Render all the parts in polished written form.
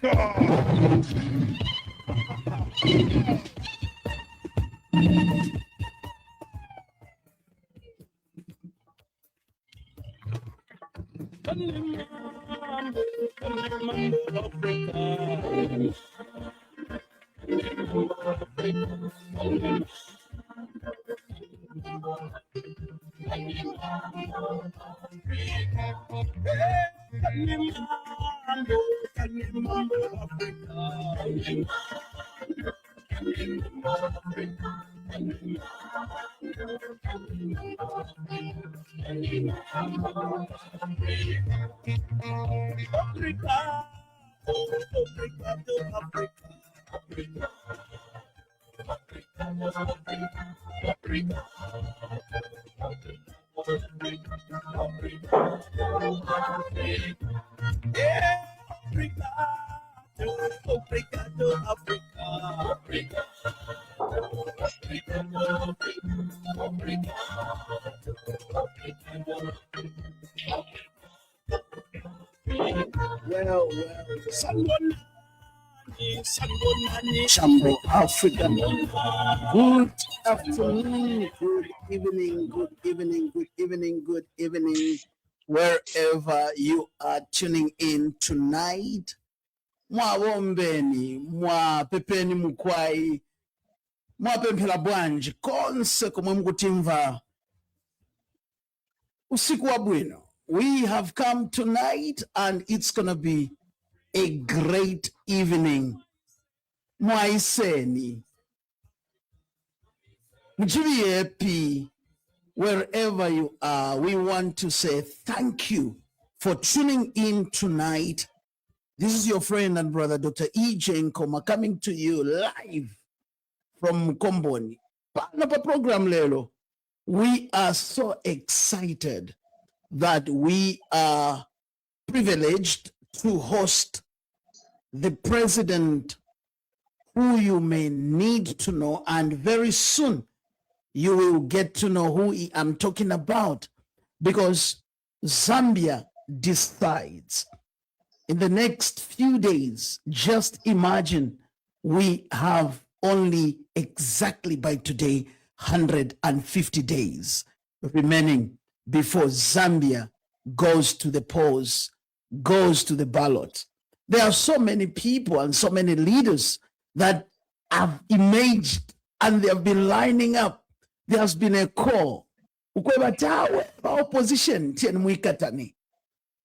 Well, Chambo Africa. Good afternoon, good evening, good evening, good evening, good evening, wherever you are tuning in tonight. Mwa wombeni, mwa pepeni mukwai, mwa pempela bwanji, konse kumwe mkutimva. Usiku wa bwino. We have come tonight and it's going to be a great evening. Mwaiseni. PEP, wherever you are, we want to say thank you for tuning in tonight. This is your friend and brother, Dr. Nkhoma, coming to you live from Komboni. Panapa program lelo. We are so excited that we are privileged to host the president who you may need to know, and very soon you will get to know who I'm talking about, because Zambia decides in the next few days. Just imagine, we have only exactly by today 150 days remaining before Zambia goes to the polls, goes to the ballot. There are so many people and so many leaders that have emerged and they have been lining up. There has been a call. Opposition tien mwikatani.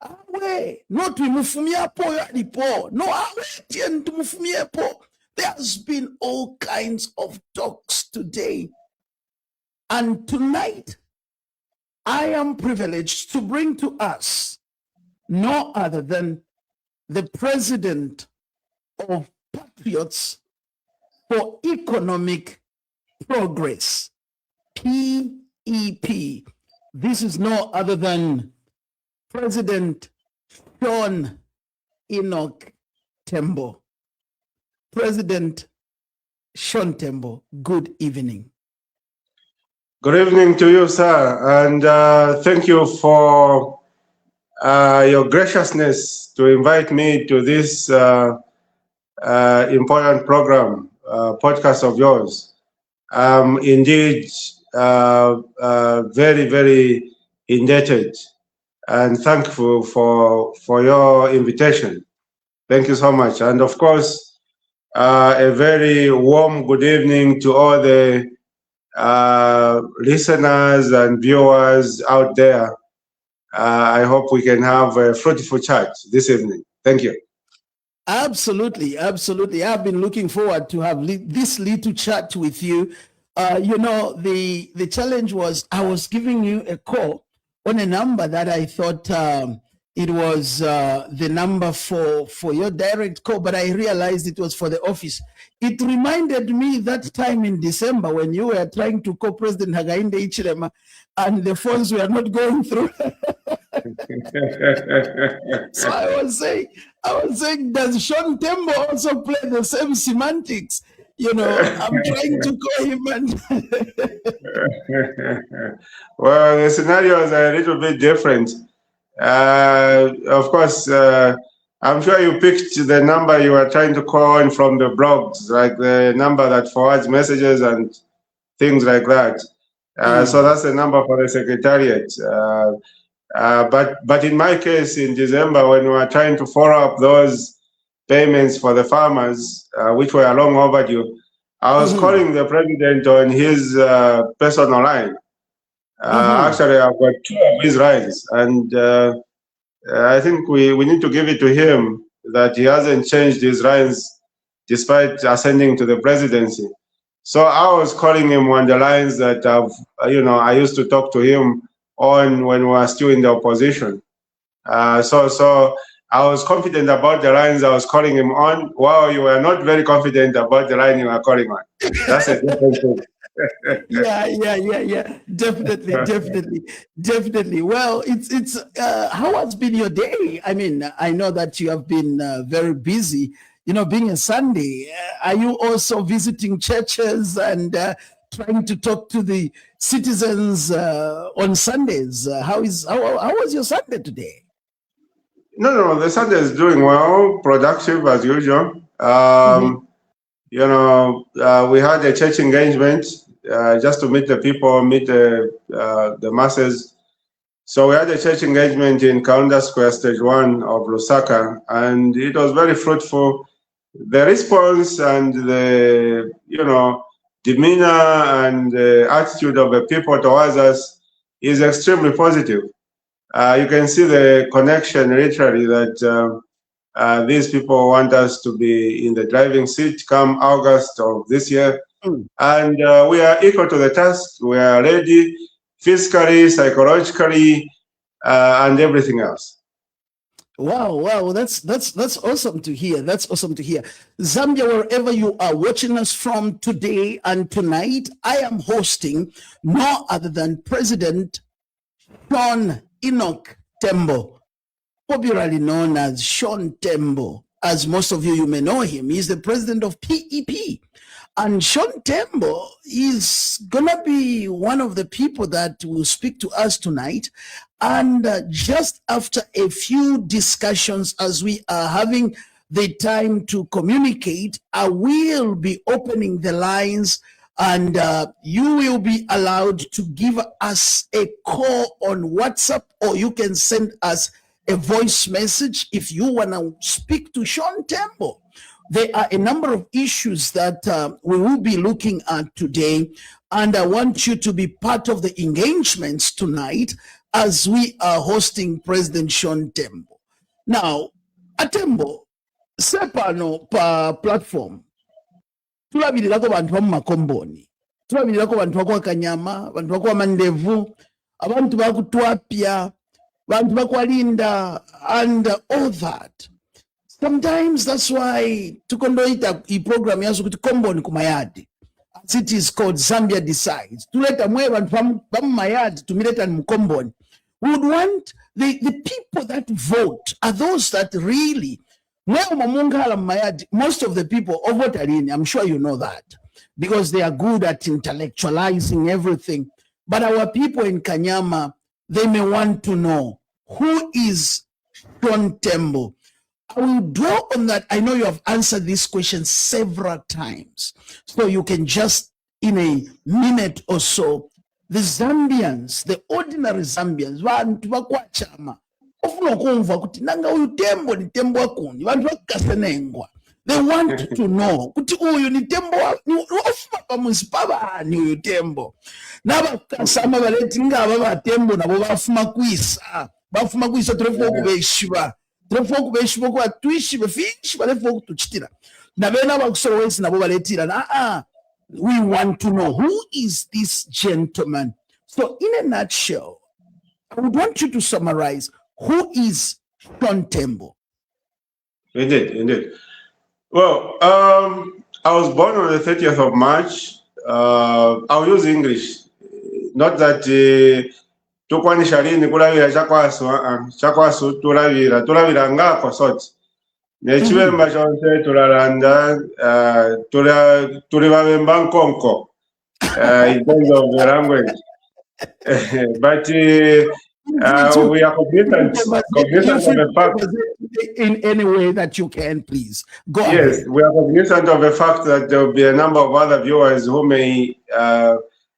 Awe, not we mufumiepo yadipo. No, awe tien tumufumiepo. There has been all kinds of talks today. And tonight, I am privileged to bring to us no other than the president of Patriots for Economic Progress, PEP. This is no other than President Sean Tembo. President Sean Tembo, good evening. Good evening to you, sir, and thank you for your graciousness to invite me to this important program, podcast of yours. I'm indeed very, very indebted and thankful for your invitation. Thank you so much. And of course, a very warm good evening to all the listeners and viewers out there. I hope we can have a fruitful chat this evening. Thank you. Absolutely, absolutely. I've been looking forward to have this little chat with you. You know, the challenge was I was giving you a call on a number that I thought it was the number for your direct call, but I realized it was for the office. It reminded me that time in December when you were trying to call President Hakainde Hichilema and the phones were not going through. So I was saying, does Sean Tembo also play the same semantics? You know, I'm trying to call him and well, the scenarios are a little bit different. Of course, I'm sure you picked the number you were trying to call in from the blogs, like the number that forwards messages and things like that. So that's the number for the secretariat. But in my case, in December, when we were trying to follow up those payments for the farmers, which were long overdue, I was calling the president on his personal line. Actually, I've got 2 of his lines, and I think we need to give it to him that he hasn't changed his lines despite ascending to the presidency. So I was calling him on the lines that I used to talk to him on when we were still in the opposition. So I was confident about the lines I was calling him on, while you were not very confident about the line you were calling on. That's a different thing. Yeah. Definitely. Well, it's how has been your day? I mean, I know that you have been very busy. Being a Sunday, are you also visiting churches and trying to talk to the citizens on Sundays? How was your Sunday today? No, the Sunday is doing well, productive as usual. We had a church engagement just to meet the people, meet the masses. So we had a church engagement in Kaunda Square, Stage 1 of Lusaka, and it was very fruitful. The response and the demeanor and the attitude of the people towards us is extremely positive. You can see the connection literally that these people want us to be in the driving seat come August of this year. And we are equal to the task. We are ready physically, psychologically, and everything else. Wow, that's awesome to hear. That's awesome to hear. Zambia, wherever you are watching us from today and tonight, I am hosting no other than President Sean Tembo, popularly known as Sean Tembo. As most of you may know him, he's the president of PEP. And Sean Tembo is going to be one of the people that will speak to us tonight. And just after a few discussions, as we are having the time to communicate, I will be opening the lines and you will be allowed to give us a call on WhatsApp, or you can send us a voice message if you want to speak to Sean Tembo. There are a number of issues that we will be looking at today, and I want you to be part of the engagements tonight as we are hosting President Sean Tembo. Now, Tembo, sepano pa platform, tulabirirako bantu bamu makomboni, tulabirirako bantu bakuwa Kanyama, bantu bakuwa Mandevu, abantu bakutwapya, bantu bakwalinda, and all that. Sometimes that's why tukondoita I program yazo kuti komboni kumayadi. As it is called Zambia Decides. Tuleta mwe bantu bamu mayadi tumileta mkomboni. We would want the people that vote are those that really, most of the people vote in. I'm sure you know that, because they are good at intellectualizing everything. But our people in Kanyama, they may want to know, who is Sean Tembo? I will draw on that. I know you have answered this question several times. So you can just, in a minute or so, the Zambians, the ordinary Zambians, vantu vakwachama, ofuna kumva kuti nanga uyu Tembo ni Tembo wakuni, vantu vakasenengwa. They want to know kuti uyu ni Tembo ofuma pamuzi pavani uyu Tembo. Navakasama valeti ngava va Tembo navo vafuma kuisa. Vafuma kuisa turefo kuveshiva. Turefo kuveshiva kwa tuishi vefishi valefo kutuchitira. Navena vakusorowesi navo valetira. We want to know, who is this gentleman? So in a nutshell, I would want you to summarize, who is Sean Tembo? Indeed. Well, I was born on the 30th of March. I'll use English. Not that tukwanisha lini kulavira chakwasu tulavira ngako soti. Nechivemba chonse tulalanda tuli vavemba nkonko in terms of the language. But we are cognizant of the fact. in any way that you can, please. Go ahead. Yes, we are cognizant of the fact that there will be a number of other viewers who may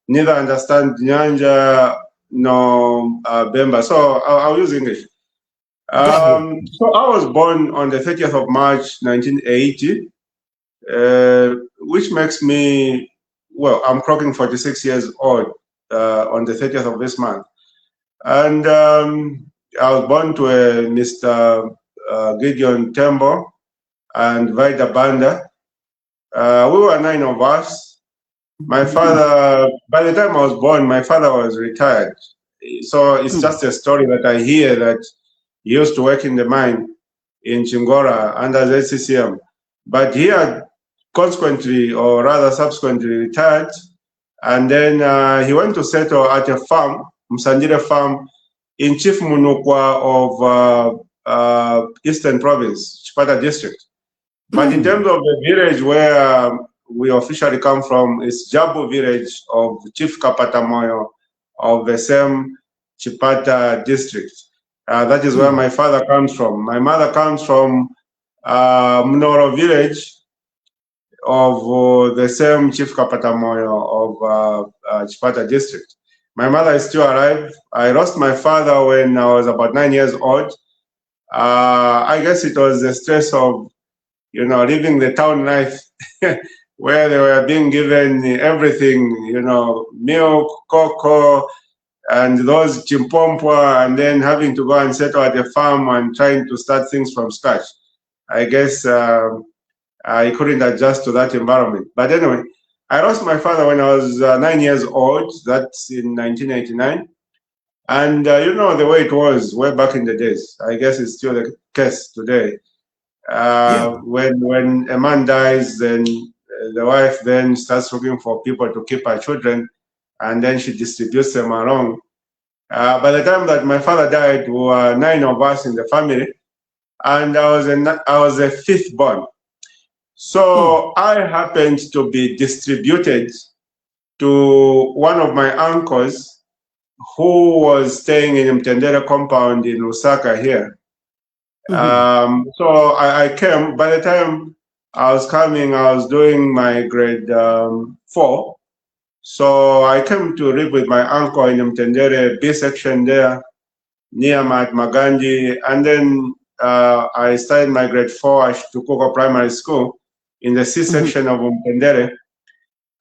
neither understand Nyanja nor Bemba. So I'll use English. So I was born on the 30th of March, 1980, which makes me, well, I'm clocking 46 years old on the 30th of this month. And I was born to a Mr. Gideon Tembo and Vida Banda. We were 9 of us. My father, by the time I was born, my father was retired. So it's just a story that I hear that he used to work in the mine in Chingora under the CCM. But he had consequently, or rather subsequently, retired. And then he went to settle at a farm, Msandire Farm, in Chief Munukwa of Eastern Province, Chipata District. But in terms of the village where we officially come from, it's Jabu village of Chief Kapatamoyo of the same Chipata district. That is where my father comes from. My mother comes from Mnoro village of the same Chief Kapatamoyo of Chipata district. My mother is still alive. I lost my father when I was about 9 years old. I guess it was the stress of, you know, living the town life where they were being given everything, you know, milk, cocoa, and those chimpompwa, and then having to go and settle at a farm and trying to start things from scratch. I guess I couldn't adjust to that environment. But anyway, I lost my father when I was 9 years old. That's in 1989. And you know the way it was way back in the days. I guess it's still the case today. When a man dies, then the wife then starts looking for people to keep her children, and then she distributes them along. By the time that my father died, we were 9 of us in the family, and I was a fifth born. So I happened to be distributed to one of my uncles who was staying in Mtendere compound in Lusaka here. So I came. By the time I was coming, I was doing my grade 4. So I came to live with my uncle in Mtendere B section there, near Mahatma Gandhi. And then I started my grade 4 at Tukuko Primary School in the C section of Mtendere.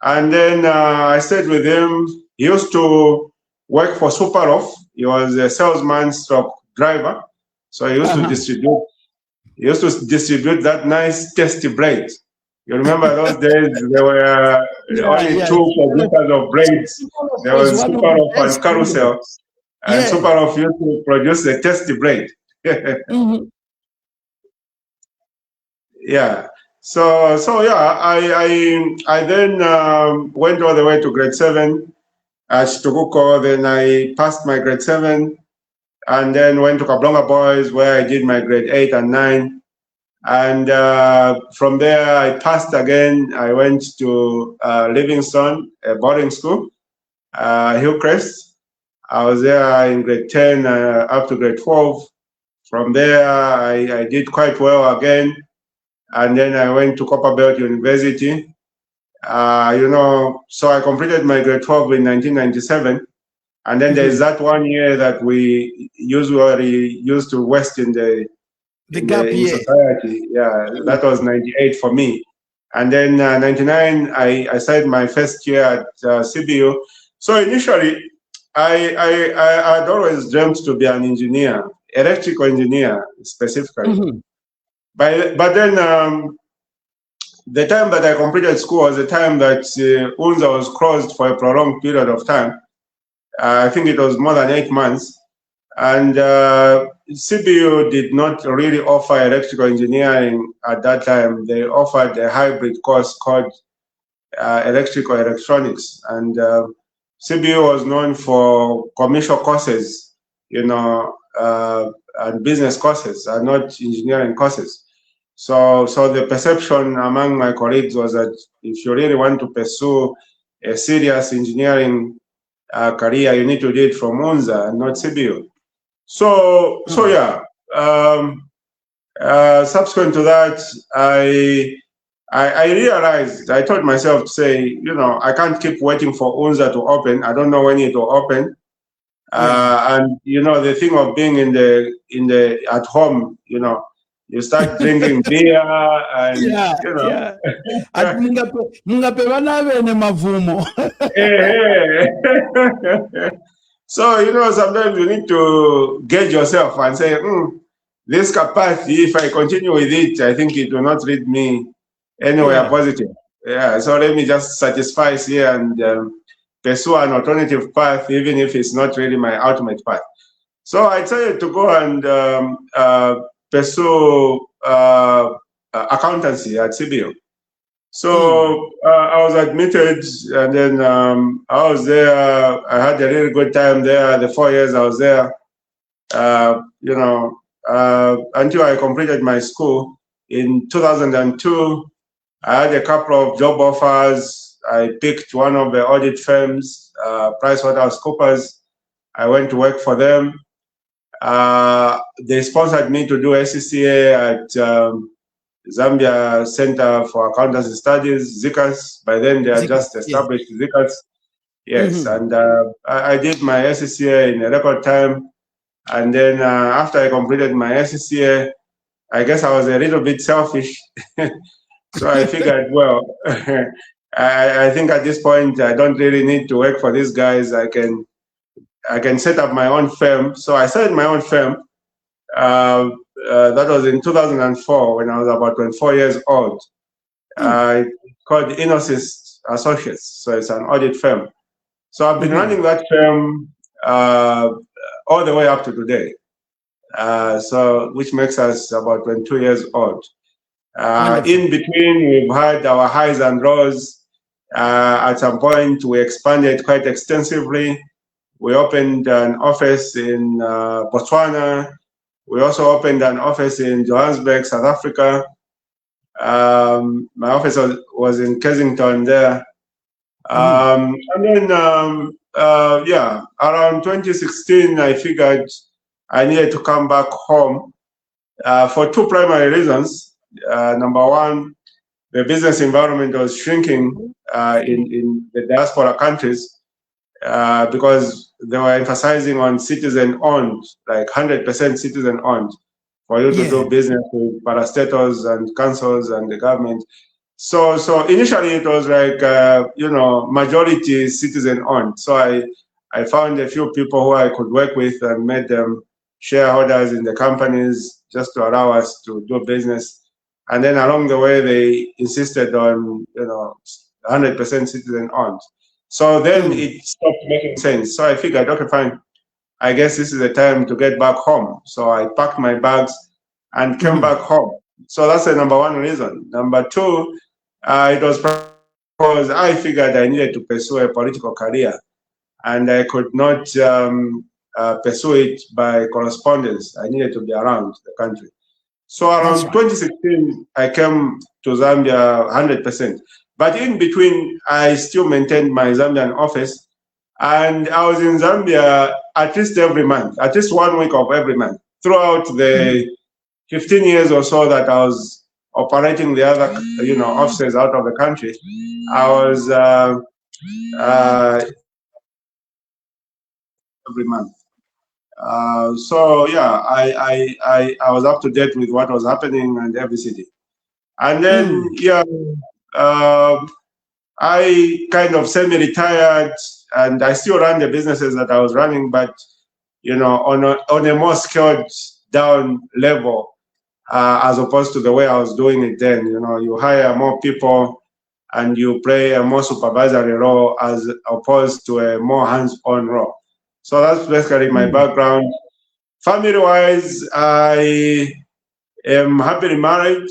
And then I stayed with him. He used to work for Superoff. He was a salesman stroke driver. So he used to distribute. He used to distribute that nice, tasty bread. You remember those days? There were only 2 producers of breads. There was Superoff and Carousel, and Superoff used to produce the tasty bread. Yeah. So yeah, I then went all the way to grade 7 at Tukuko. Then I passed my grade 7. And then went to Kablonga Boys, where I did my grade 8 and 9. And from there, I passed again. I went to Livingstone, a boarding school, Hillcrest. I was there in grade 10 up to grade 12. From there, I did quite well again. And then I went to Copperbelt University. You know, so I completed my grade 12 in 1997. And then there's that 1 year that we usually used to waste in in society. Yeah, that was 98 for me. And then 99, I started my first year at CBU. So initially, I had always dreamt to be an engineer, electrical engineer specifically. But then the time that I completed school was the time that UNZA was closed for a prolonged period of time. I think it was more than 8 months. And CBU did not really offer electrical engineering at that time. They offered a hybrid course called electrical electronics. And CBU was known for commercial courses, you know, and business courses, and not engineering courses. So the perception among my colleagues was that if you really want to pursue a serious engineering career, you need to do it from UNZA and not CBU. So yeah, Subsequent to that, I realized, I told myself to say, you know, I can't keep waiting for UNZA to open. I don't know when it will open. And you know, the thing of being in the at home, you know, you start drinking beer and you know. Ati mungapevana vene mavumo. So you know, sometimes you need to gauge yourself and say, this capacity, if I continue with it, I think it will not lead me anywhere positive. Yeah, so let me just satisfy here and pursue an alternative path, even if it's not really my ultimate path. So I decided to go and pursue accountancy at CBO. So I was admitted, and then I was there. I had a really good time there. The 4 years I was there, you know, until I completed my school in 2002. I had a couple of job offers. I picked one of the audit firms, PricewaterhouseCoopers. I went to work for them. They sponsored me to do SCCA at Zambia Center for Accountancy Studies, ZICAS. By then, they had just established ZICAS. Yes, and I did my SCCA in a record time. And then after I completed my SCCA, I guess I was a little bit selfish. So I figured, well, I think at this point, I don't really need to work for these guys. I can set up my own firm. So I started my own firm. That was in 2004 when I was about 24 years old. Called Innosis Associates. So it's an audit firm. So I've been running that firm all the way up to today. So which makes us about 22 years old. In between, we've had our highs and lows. At some point, we expanded quite extensively. We opened an office in Botswana. We also opened an office in Johannesburg, South Africa. My office was in Kensington there. And then, yeah, around 2016, I figured I needed to come back home for two primary reasons. Number one, the business environment was shrinking in the diaspora countries because they were emphasizing on citizen-owned, like 100% citizen-owned, for you to do business with parastatals and councils and the government. So initially it was like, you know, majority citizen-owned. So I found a few people who I could work with and made them shareholders in the companies just to allow us to do business. And then along the way, they insisted on, you know, 100% citizen-owned. So then it stopped making sense. So I figured, okay, fine. I guess this is the time to get back home. So I packed my bags and came back home. So that's the number one reason. Number two, it was because I figured I needed to pursue a political career, and I could not pursue it by correspondence. I needed to be around the country. So around 2016, I came to Zambia 100%. But in between, I still maintained my Zambian office. And I was in Zambia at least every month, at least 1 week of every month. Throughout the 15 years or so that I was operating the other, you know, offices out of the country, I was every month. So yeah, I was up to date with what was happening in every city. And then yeah, I kind of semi-retired, and I still run the businesses that I was running, but you know, on a more scaled down level, as opposed to the way I was doing it then. You know, you hire more people and you play a more supervisory role as opposed to a more hands-on role. So that's basically my background. Family-wise, I am happily married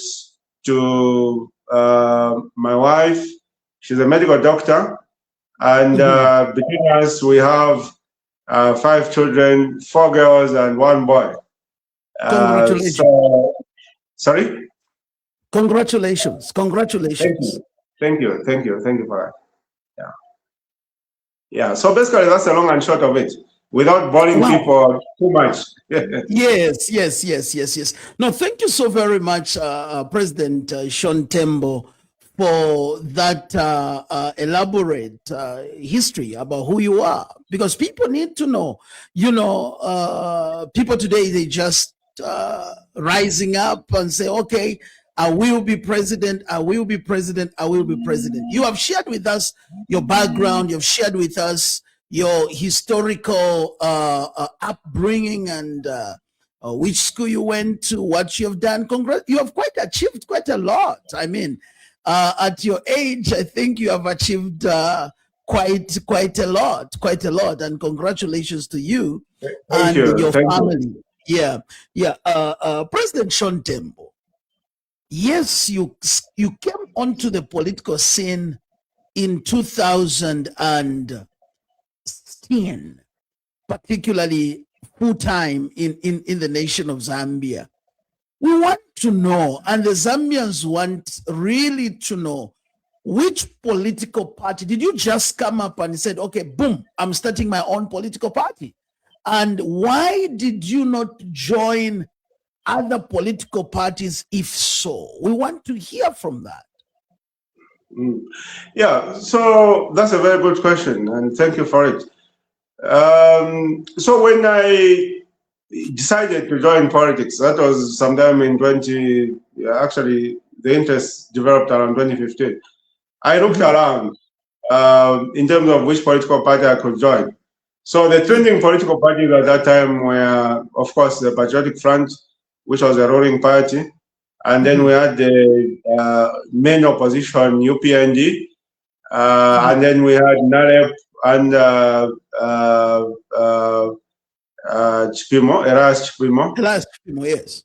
to my wife. She's a medical doctor. And between us, we have 5 children, 4 girls and 1 boy. Congratulations. Sorry? Congratulations. Congratulations. Thank you for that. Yeah. So basically, that's the long and short of it. without boring Wow. people too much. Yes. No, thank you so very much, President Sean Tembo, for that elaborate history about who you are, because people need to know. People today, they just rising up and say, okay, I will be president, I will be president, I will be president. You have shared with us your background, you've shared with us your historical upbringing and which school you went to, what you have done. You have achieved quite a lot. I mean, at your age, I think you have achieved quite a lot. And congratulations to you Thank and you. your Thank you. family. Yeah. President Sean Tembo, yes, you came onto the political scene in 2010, particularly full time in the nation of Zambia. We want to know, and the Zambians want really to know, which political party did you just come up and said, okay, boom, I'm starting my own political party? And why did you not join other political parties, if so? We want to hear from that. Yeah, so that's a very good question, and thank you for it. So when I decided to join politics, that was sometime in actually the interest developed around 2015. I looked around in terms of which political party I could join. So the trending political parties at that time were, of course, the Patriotic Front, which was a ruling party. And then we had the main opposition, UPND. And then we had NAREP and Chipimo, Eras Chipimo. Eras Chipimo, yes.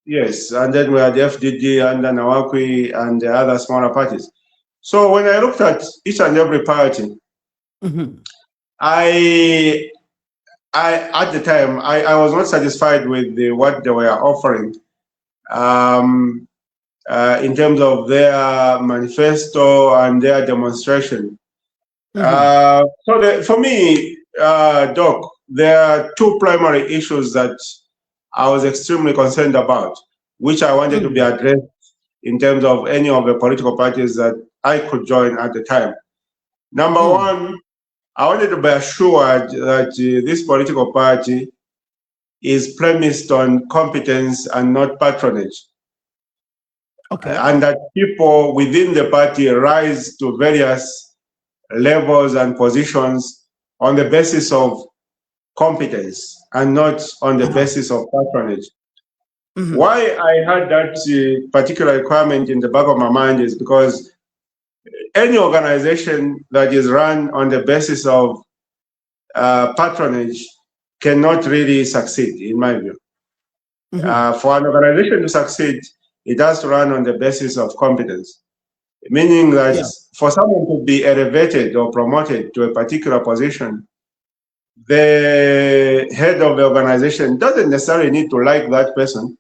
Yes, and then we had the FDD and Nawakwi and the other smaller parties. So when I looked at each and every party, I at the time I was not satisfied with what they were offering in terms of their manifesto and their demonstration. For me, Doc, there are two primary issues that I was extremely concerned about, which I wanted to be addressed in terms of any of the political parties that I could join at the time. Number one, I wanted to be assured that this political party is premised on competence and not patronage. Okay. And that people within the party rise to various levels and positions on the basis of competence and not on the basis of patronage. Why I had that particular requirement in the back of my mind is because any organization that is run on the basis of patronage cannot really succeed, in my view. For an organization to succeed, it has to run on the basis of competence, meaning that for someone to be elevated or promoted to a particular position, the head of the organization doesn't necessarily need to like that person.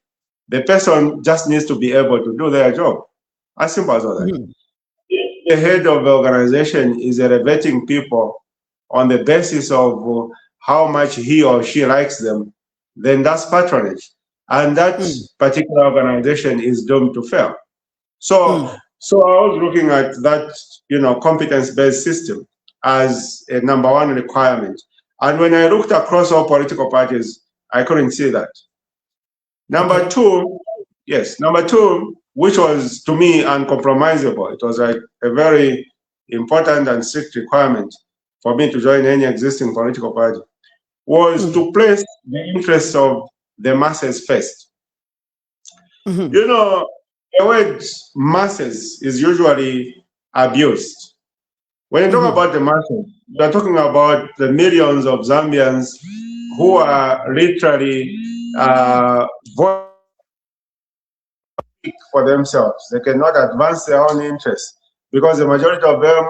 The person just needs to be able to do their job. As simple as that. If the head of the organization is elevating people on the basis of how much he or she likes them, then that's patronage. And that particular organization is doomed to fail. So I was looking at that, competence-based system as a number one requirement. And when I looked across all political parties, I couldn't see that. Number two, which was to me uncompromisable, it was like a very important and strict requirement for me to join any existing political party, was to place the interests of the masses first. The word masses is usually abused. When you talk about the masses, you're talking about the millions of Zambians who are literally voting for themselves. They cannot advance their own interests because the majority of them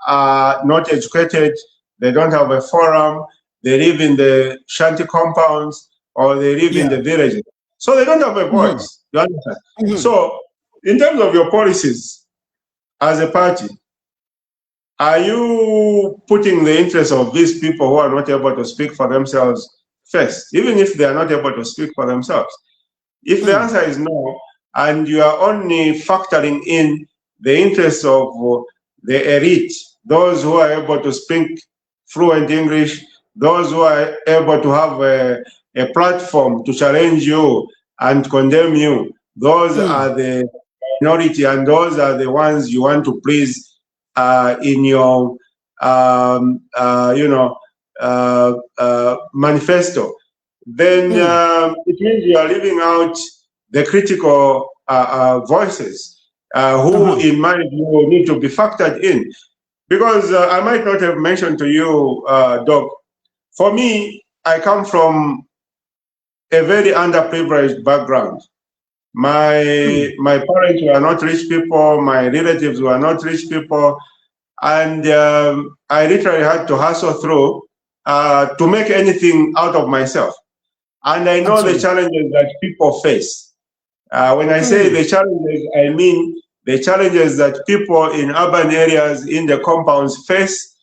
are not educated, they don't have a forum, they live in the shanty compounds, or they live in the villages. So they don't have a voice. You understand? So in terms of your policies as a party, are you putting the interests of these people who are not able to speak for themselves first, even if they are not able to speak for themselves? If the answer is no, and you are only factoring in the interests of the elite, those who are able to speak fluent English, those who are able to have a platform to challenge you and condemn you, those are the minority, and those are the ones you want to please in your, manifesto. Then it means you are leaving out the critical voices who, in my view, need to be factored in. Because I might not have mentioned to you, Doc, for me, I come from a very underprivileged background. My parents were not rich people, my relatives were not rich people, and I literally had to hustle through to make anything out of myself. And I know the challenges that people face. When I say the challenges, I mean the challenges that people in urban areas, in the compounds face,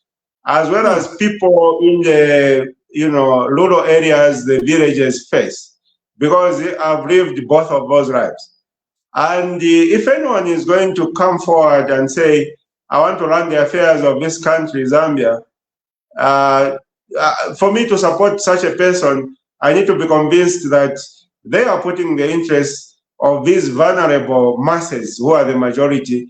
as well as people in the rural areas, the villages face, because I've lived both of those lives. And if anyone is going to come forward and say, I want to run the affairs of this country, Zambia, for me to support such a person, I need to be convinced that they are putting the interests of these vulnerable masses, who are the majority,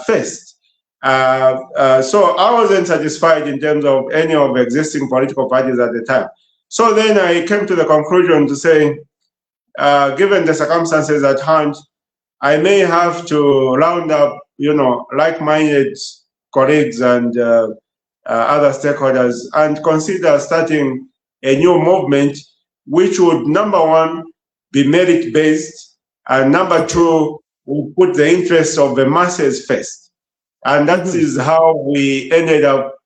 first. So I wasn't satisfied in terms of any of the existing political parties at the time. So then I came to the conclusion to say, given the circumstances at hand, I may have to round up, like-minded colleagues and other stakeholders and consider starting a new movement, which would, number one, be merit-based, and number two, would put the interests of the masses first. And that is how we ended up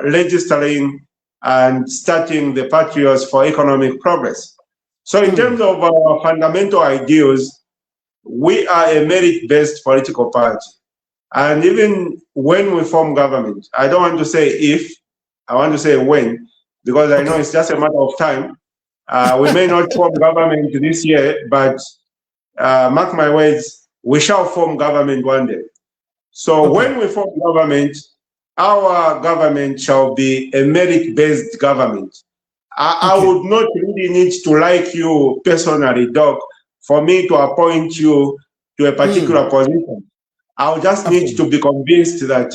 registering and starting the Patriots for Economic Progress. So in terms of our fundamental ideals, we are a merit-based political party. And even when we form government, I don't want to say if, I want to say when, because I know it's just a matter of time. We may not form government this year, but mark my words, we shall form government one day. So when we form government, our government shall be a merit-based government. I would not really need to like you personally, Doc, for me to appoint you to a particular position. I'll just need to be convinced that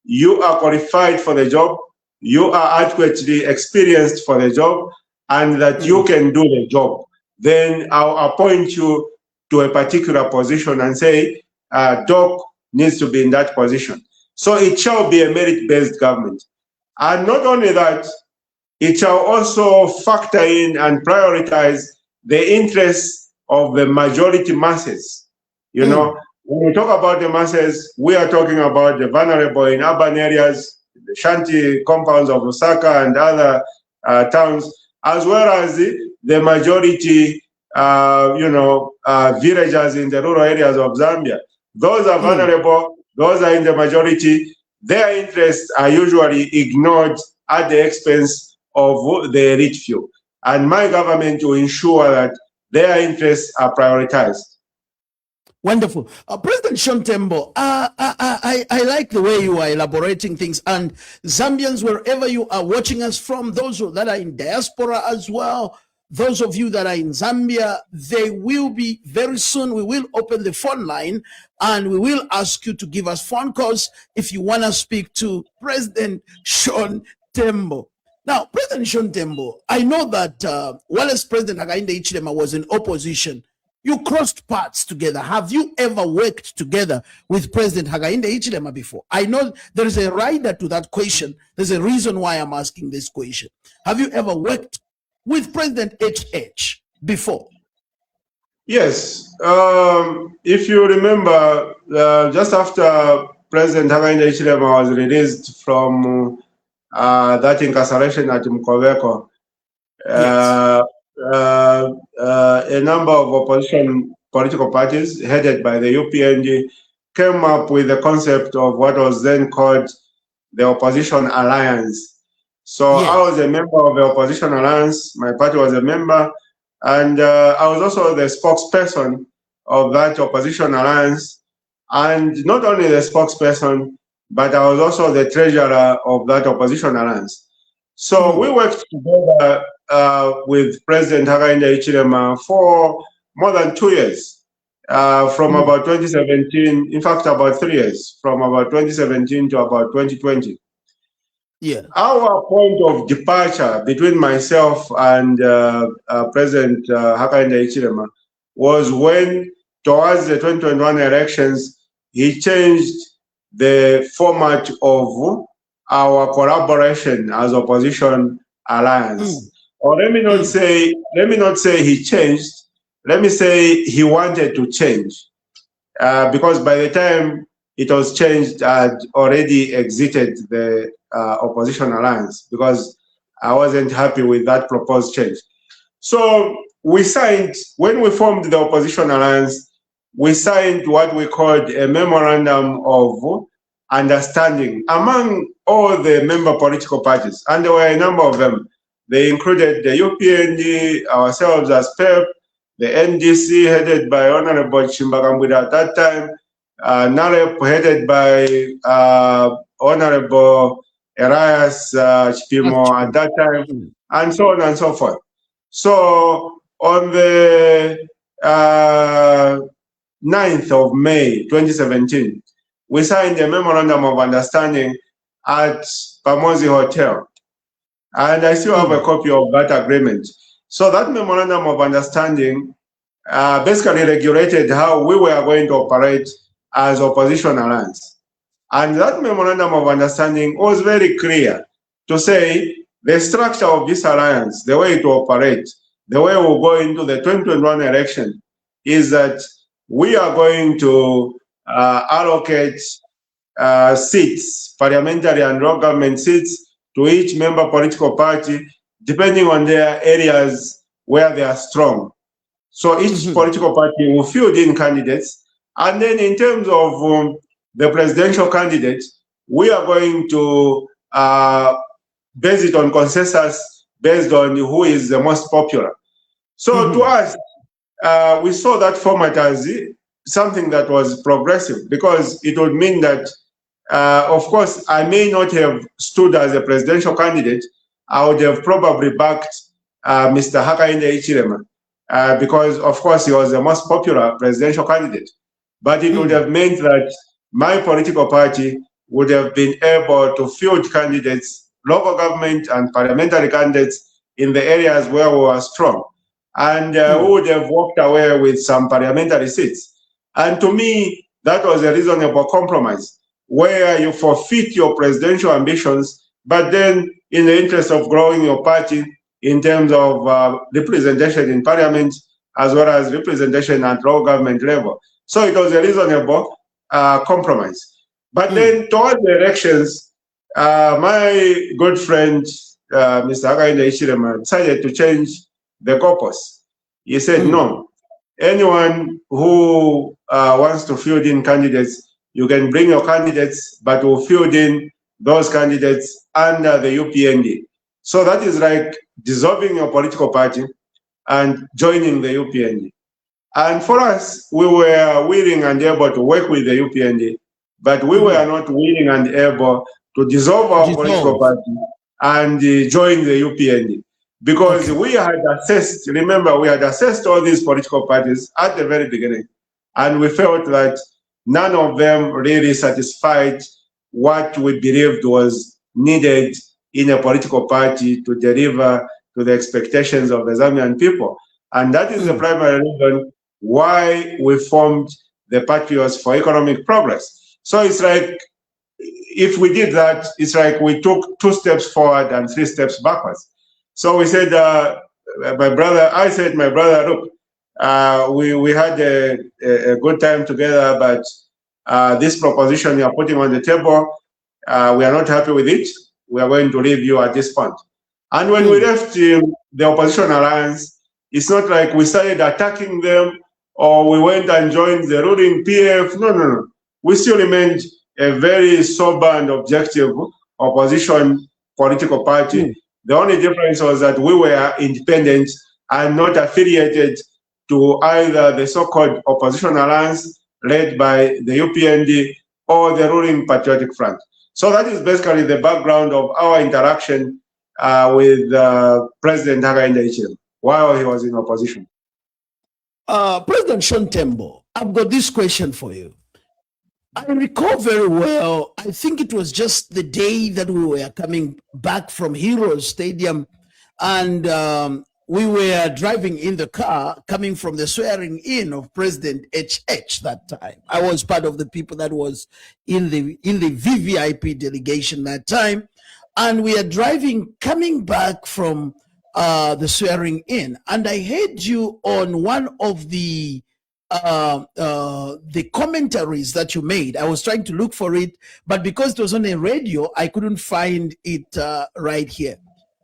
you are qualified for the job, you are adequately experienced for the job, and that you can do the job. Then I'll appoint you to a particular position and say, Doc needs to be in that position. So it shall be a merit-based government. And not only that, it shall also factor in and prioritize the interests of the majority masses. You know, when we talk about the masses, we are talking about the vulnerable in urban areas, the shanty compounds of Lusaka and other towns, as well as the majority, villagers in the rural areas of Zambia. Those are vulnerable, those are in the majority. Their interests are usually ignored at the expense of the elite few. And my government will ensure that their interests are prioritized. Wonderful. President Sean Tembo, I like the way you are elaborating things. And Zambians, wherever you are watching us from, those that are in diaspora as well, those of you that are in Zambia, they will be very soon. We will open the phone line and we will ask you to give us phone calls if you want to speak to President Sean Tembo. Now, President Sean Tembo, I know that while as President Hakainde Hichilema was in opposition, you crossed paths together. Have you ever worked together with President Hakainde Hichilema before? I know there is a rider to that question. There's a reason why I'm asking this question. Have you ever worked with President HH before? Yes. If you remember, just after President Hakainde Hichilema was released from that incarceration at Mkoveko, a number of opposition political parties headed by the UPND came up with the concept of what was then called the Opposition Alliance. So Yes. I was a member of the Opposition Alliance, my party was a member, and I was also the spokesperson of that Opposition Alliance. And not only the spokesperson, but I was also the treasurer of that Opposition Alliance. So we worked together with President Hakainde Hichilema for more than 2 years, from about 2017, in fact, about 3 years, from about 2017 to about 2020. Yeah. Our point of departure between myself and President Hakainde Hichilema was when, towards the 2021 elections, he changed the format of our collaboration as opposition alliance. Or let me not say he changed. Let me say he wanted to change, because by the time it was changed, I had already exited the opposition alliance because I wasn't happy with that proposed change. So we signed, when we formed the opposition alliance, we signed what we called a memorandum of understanding among all the member political parties, and there were a number of them. They included the UPND, ourselves as PEP, the NDC headed by Honorable Chimbagambwida at that time, NAREP headed by Honorable Elias Chipimo at that time, and so on and so forth. So on the 9th of May 2017, we signed a memorandum of understanding at Pamozi Hotel. And I still have a copy of that agreement. So that memorandum of understanding basically regulated how we were going to operate as opposition alliance. And that memorandum of understanding was very clear to say the structure of this alliance, the way it will operate, the way we'll go into the 2021 election is that we are going to allocate seats, parliamentary and local government seats, to each member political party, depending on their areas where they are strong. So each political party will field in candidates. And then in terms of the presidential candidate, we are going to base it on consensus based on who is the most popular. So to us, we saw that format as something that was progressive, because it would mean that, of course, I may not have stood as a presidential candidate. I would have probably backed Mr. Hakainde Hichilema, because, of course, he was the most popular presidential candidate. But it would have meant that my political party would have been able to field candidates, local government and parliamentary candidates in the areas where we were strong. And we would have walked away with some parliamentary seats. And to me, that was a reasonable compromise, where you forfeit your presidential ambitions, but then in the interest of growing your party in terms of representation in parliament, as well as representation at local government level. So it was a reasonable compromise. But then towards the elections, my good friend, Mr. Hakainde Hichilema, decided to change the goalposts. He said, no, anyone who wants to field in candidates, you can bring your candidates, but we'll field in those candidates under the UPND. So that is like dissolving your political party and joining the UPND. And for us, we were willing and able to work with the UPND, but we were not willing and able to dissolve our political party and join the UPND. Because we had assessed, remember, we had assessed all these political parties at the very beginning, and we felt that none of them really satisfied what we believed was needed in a political party to deliver to the expectations of the Zambian people. And that is the primary reason why we formed the Patriots for Economic Progress. So it's like, if we did that, it's like we took 2 steps forward and 3 steps backwards. So we said, I said, my brother, look, we had a good time together, but this proposition you are putting on the table, we are not happy with it. We are going to leave you at this point. And when we left the opposition alliance, it's not like we started attacking them or we went and joined the ruling PF. No, no, no. we still remained a very sober and objective opposition political party. The only difference was that we were independent and not affiliated to either the so-called opposition alliance led by the UPND or the ruling Patriotic Front. So that is basically the background of our interaction with President Hakainde Hichilema while he was in opposition. President Sean Tembo, I've got this question for you. I recall very well, I think it was just the day that we were coming back from Heroes Stadium, and we were driving in the car coming from the swearing in of President HH that time. I was part of the people that was in the VVIP delegation that time, and we are driving coming back from the swearing in, and I heard you on one of the commentaries that you made. I was trying to look for it, but because it was on a radio, I couldn't find it right here.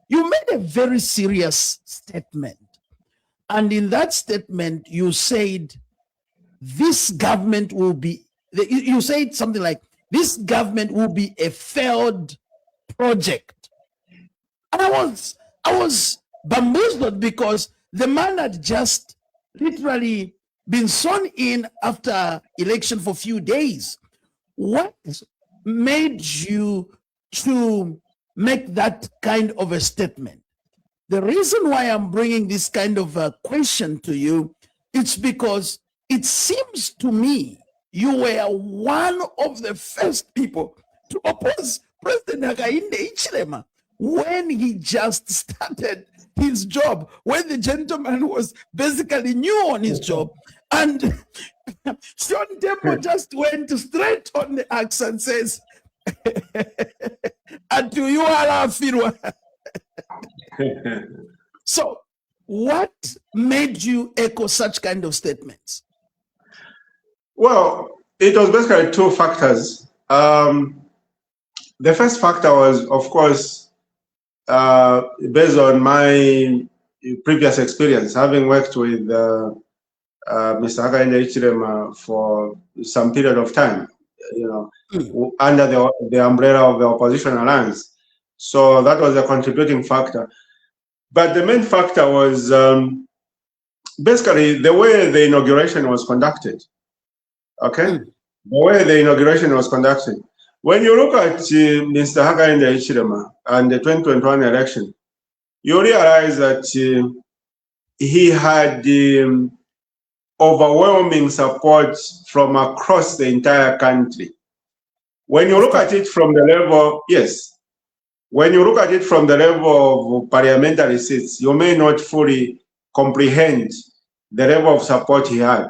You made a very serious statement, and in that statement, you said this government will be. You said something like, "This government will be a failed project," and I was bamboozled because the man had just literally been sworn in after election for a few days. What made you to make that kind of a statement? The reason why I'm bringing this kind of a question to you, it's because it seems to me you were one of the first people to oppose President Hakainde Hichilema when he just started his job, when the gentleman was basically new on his job. And Sean Tembo just went straight on the axe and says, "Atu you ala firwa." So what made you echo such kind of statements? Well, it was basically two factors. The first factor was, of course, based on my previous experience, having worked with Mr. Hakainde Hichilema for some period of time, under the umbrella of the opposition alliance. So that was a contributing factor. But the main factor was basically the way the inauguration was conducted. Okay? The way the inauguration was conducted. When you look at Mr. Hakainde Hichilema and the 2021 election, you realize that he had overwhelming support from across the entire country. When you look at it from the level, yes, when you look at it from the level of parliamentary seats, you may not fully comprehend the level of support he had.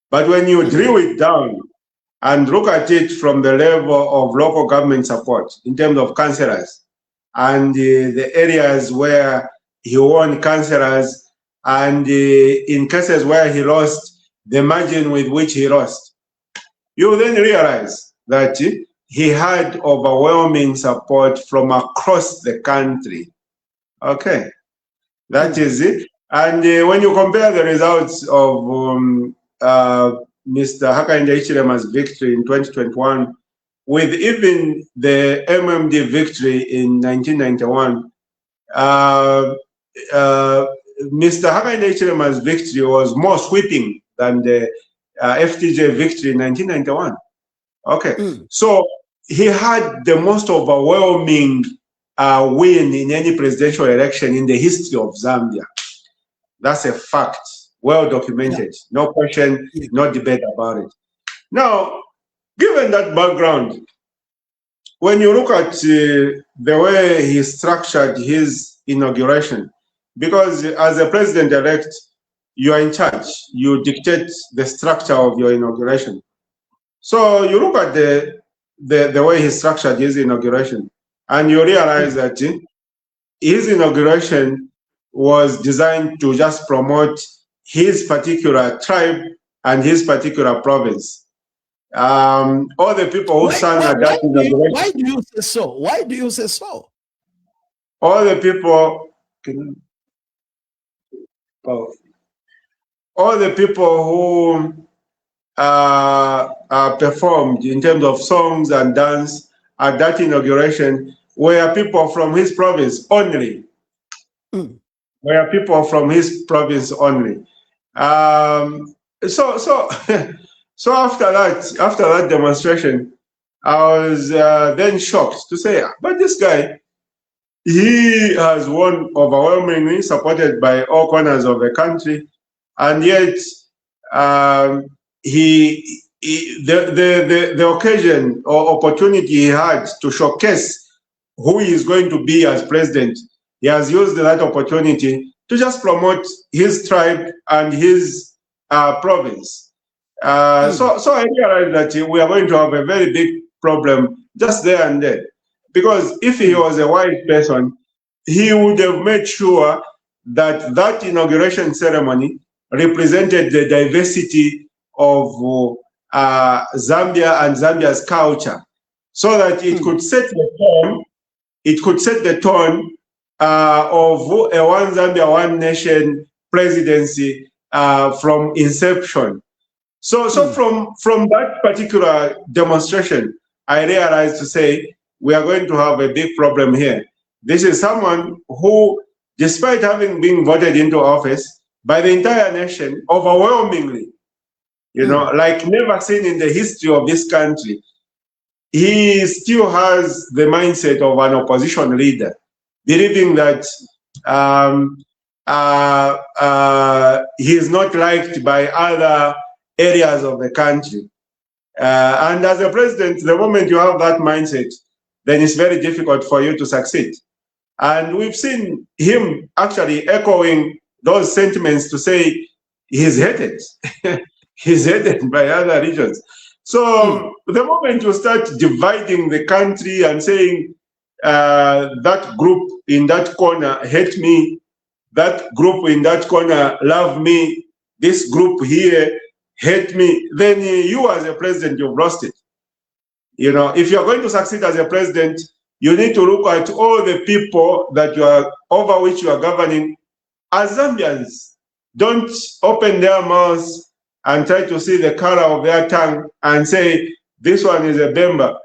But when you drill it down and look at it from the level of local government support in terms of councillors and the areas where he won councillors, and in cases where he lost, the margin with which he lost, you then realize that he had overwhelming support from across the country. Okay, that is it. And when you compare the results of Mr. Hakainde Hichilema's victory in 2021 with even the MMD victory in 1991, Mr. Hakainde Hichilema's victory was more sweeping than the FTJ victory in 1991. Okay, so he had the most overwhelming win in any presidential election in the history of Zambia. That's a fact, well documented, no question, no debate about it. Now, given that background, when you look at the way he structured his inauguration, because as a president-elect, you are in charge. You dictate the structure of your inauguration. So you look at the way he structured his inauguration, and you realize that his inauguration was designed to just promote his particular tribe and his particular province. All the people who sang at that inauguration. Why do you say so? Why do you say so? All the people. All the people performed in terms of songs and dance at that inauguration were people from his province only. Were people from his province only. So so after that demonstration, I was then shocked to say, but this guy, he has won overwhelmingly, supported by all corners of the country, and yet the occasion or opportunity he had to showcase who he is going to be as president, he has used that opportunity to just promote his tribe and his province. So I realized that we are going to have a very big problem just there and then. Because if he was a wise person, he would have made sure that that inauguration ceremony represented the diversity of Zambia and Zambia's culture, so that it could set the tone. It could set the tone of a one Zambia, one nation presidency from inception. So from that particular demonstration, I realized to say, we are going to have a big problem here. This is someone who, despite having been voted into office by the entire nation overwhelmingly, like never seen in the history of this country, he still has the mindset of an opposition leader, believing that he is not liked by other areas of the country. And as a president, the moment you have that mindset, then it's very difficult for you to succeed. And we've seen him actually echoing those sentiments to say he's hated. He's hated by other regions. So the moment you start dividing the country and saying that group in that corner hate me, that group in that corner love me, this group here hate me, then you as a president, you've lost it. If you're going to succeed as a president, you need to look at all the people that you are over which you are governing as Zambians. Don't open their mouths and try to see the color of their tongue and say, this one is a Bemba,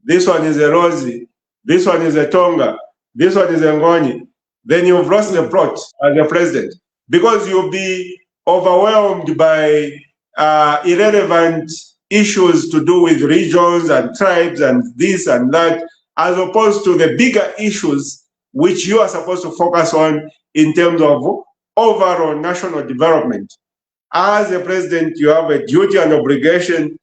this one is a Rosie, this one is a Tonga, this one is a Ngoni. Then you've lost the plot as a president, because you'll be overwhelmed by irrelevant issues to do with regions and tribes and this and that, as opposed to the bigger issues which you are supposed to focus on in terms of overall national development. As a president, you have a duty and obligation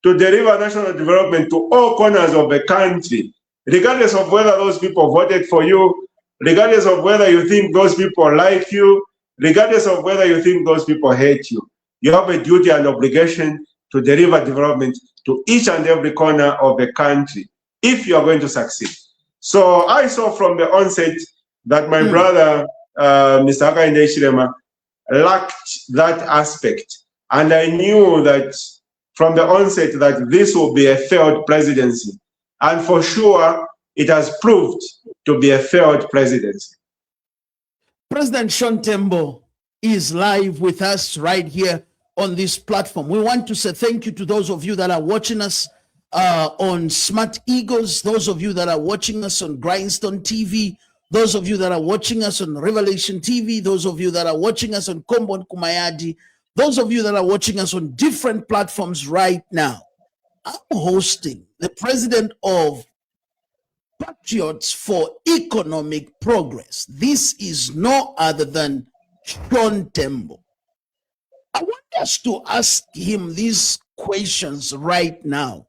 to deliver national development to all corners of the country, regardless of whether those people voted for you, regardless of whether you think those people like you, regardless of whether you think those people hate you. You have a duty and obligation to deliver development to each and every corner of the country if you are going to succeed. So I saw from the onset that my brother, Mr. Hakainde Hichilema, lacked that aspect. And I knew that from the onset that this will be a failed presidency. And for sure, it has proved to be a failed presidency. President Sean Tembo is live with us right here on this platform. We want to say thank you to those of you that are watching us on Smart Eagles, those of you that are watching us on Grindstone TV, those of you that are watching us on Revelation TV, those of you that are watching us on Kombo Kumayadi, those of you that are watching us on different platforms right now. I'm hosting the president of Patriots for Economic Progress. This is no other than Sean Tembo. I want us to ask him these questions right now.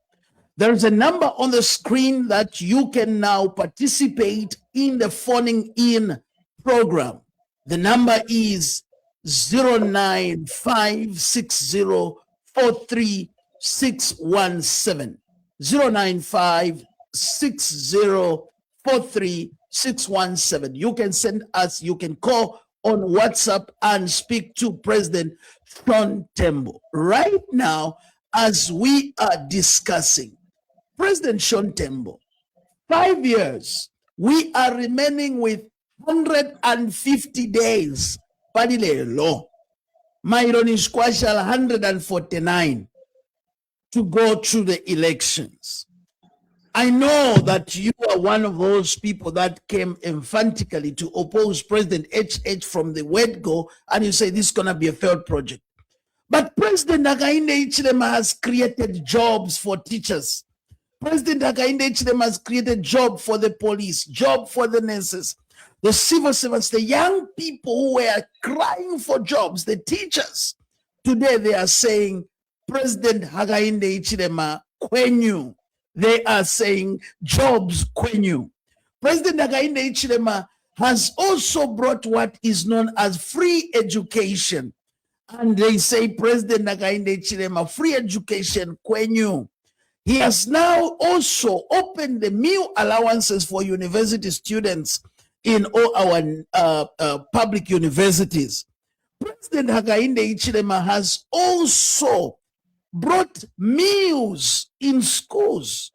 There's a number on the screen that you can now participate in the phoning in program. The number is 09560431617. 09560431617. You can send us, you can call on WhatsApp and speak to President Sean Tembo. Right now, as we are discussing, President Sean Tembo, 5 years, we are remaining with 150 days. Padilelo. Myron Squashal 149. to go through the elections. I know that you are one of those people that came emphatically to oppose President HH from the word go, and you say this is going to be a failed project. But President Hakainde Hichilema has created jobs for teachers. President Hakainde Hichilema has created job for the police, job for the nurses, the civil servants, the young people who were crying for jobs, the teachers. Today they are saying, President Hakainde Hichilema, kwenyu. They are saying, jobs kwenyu. President Hakainde Hichilema has also brought what is known as free education. And they say, President Hakainde Hichilema, free education kwenyu. He has now also opened the meal allowances for university students in all our public universities. President Hakainde Hichilema has also brought meals in schools.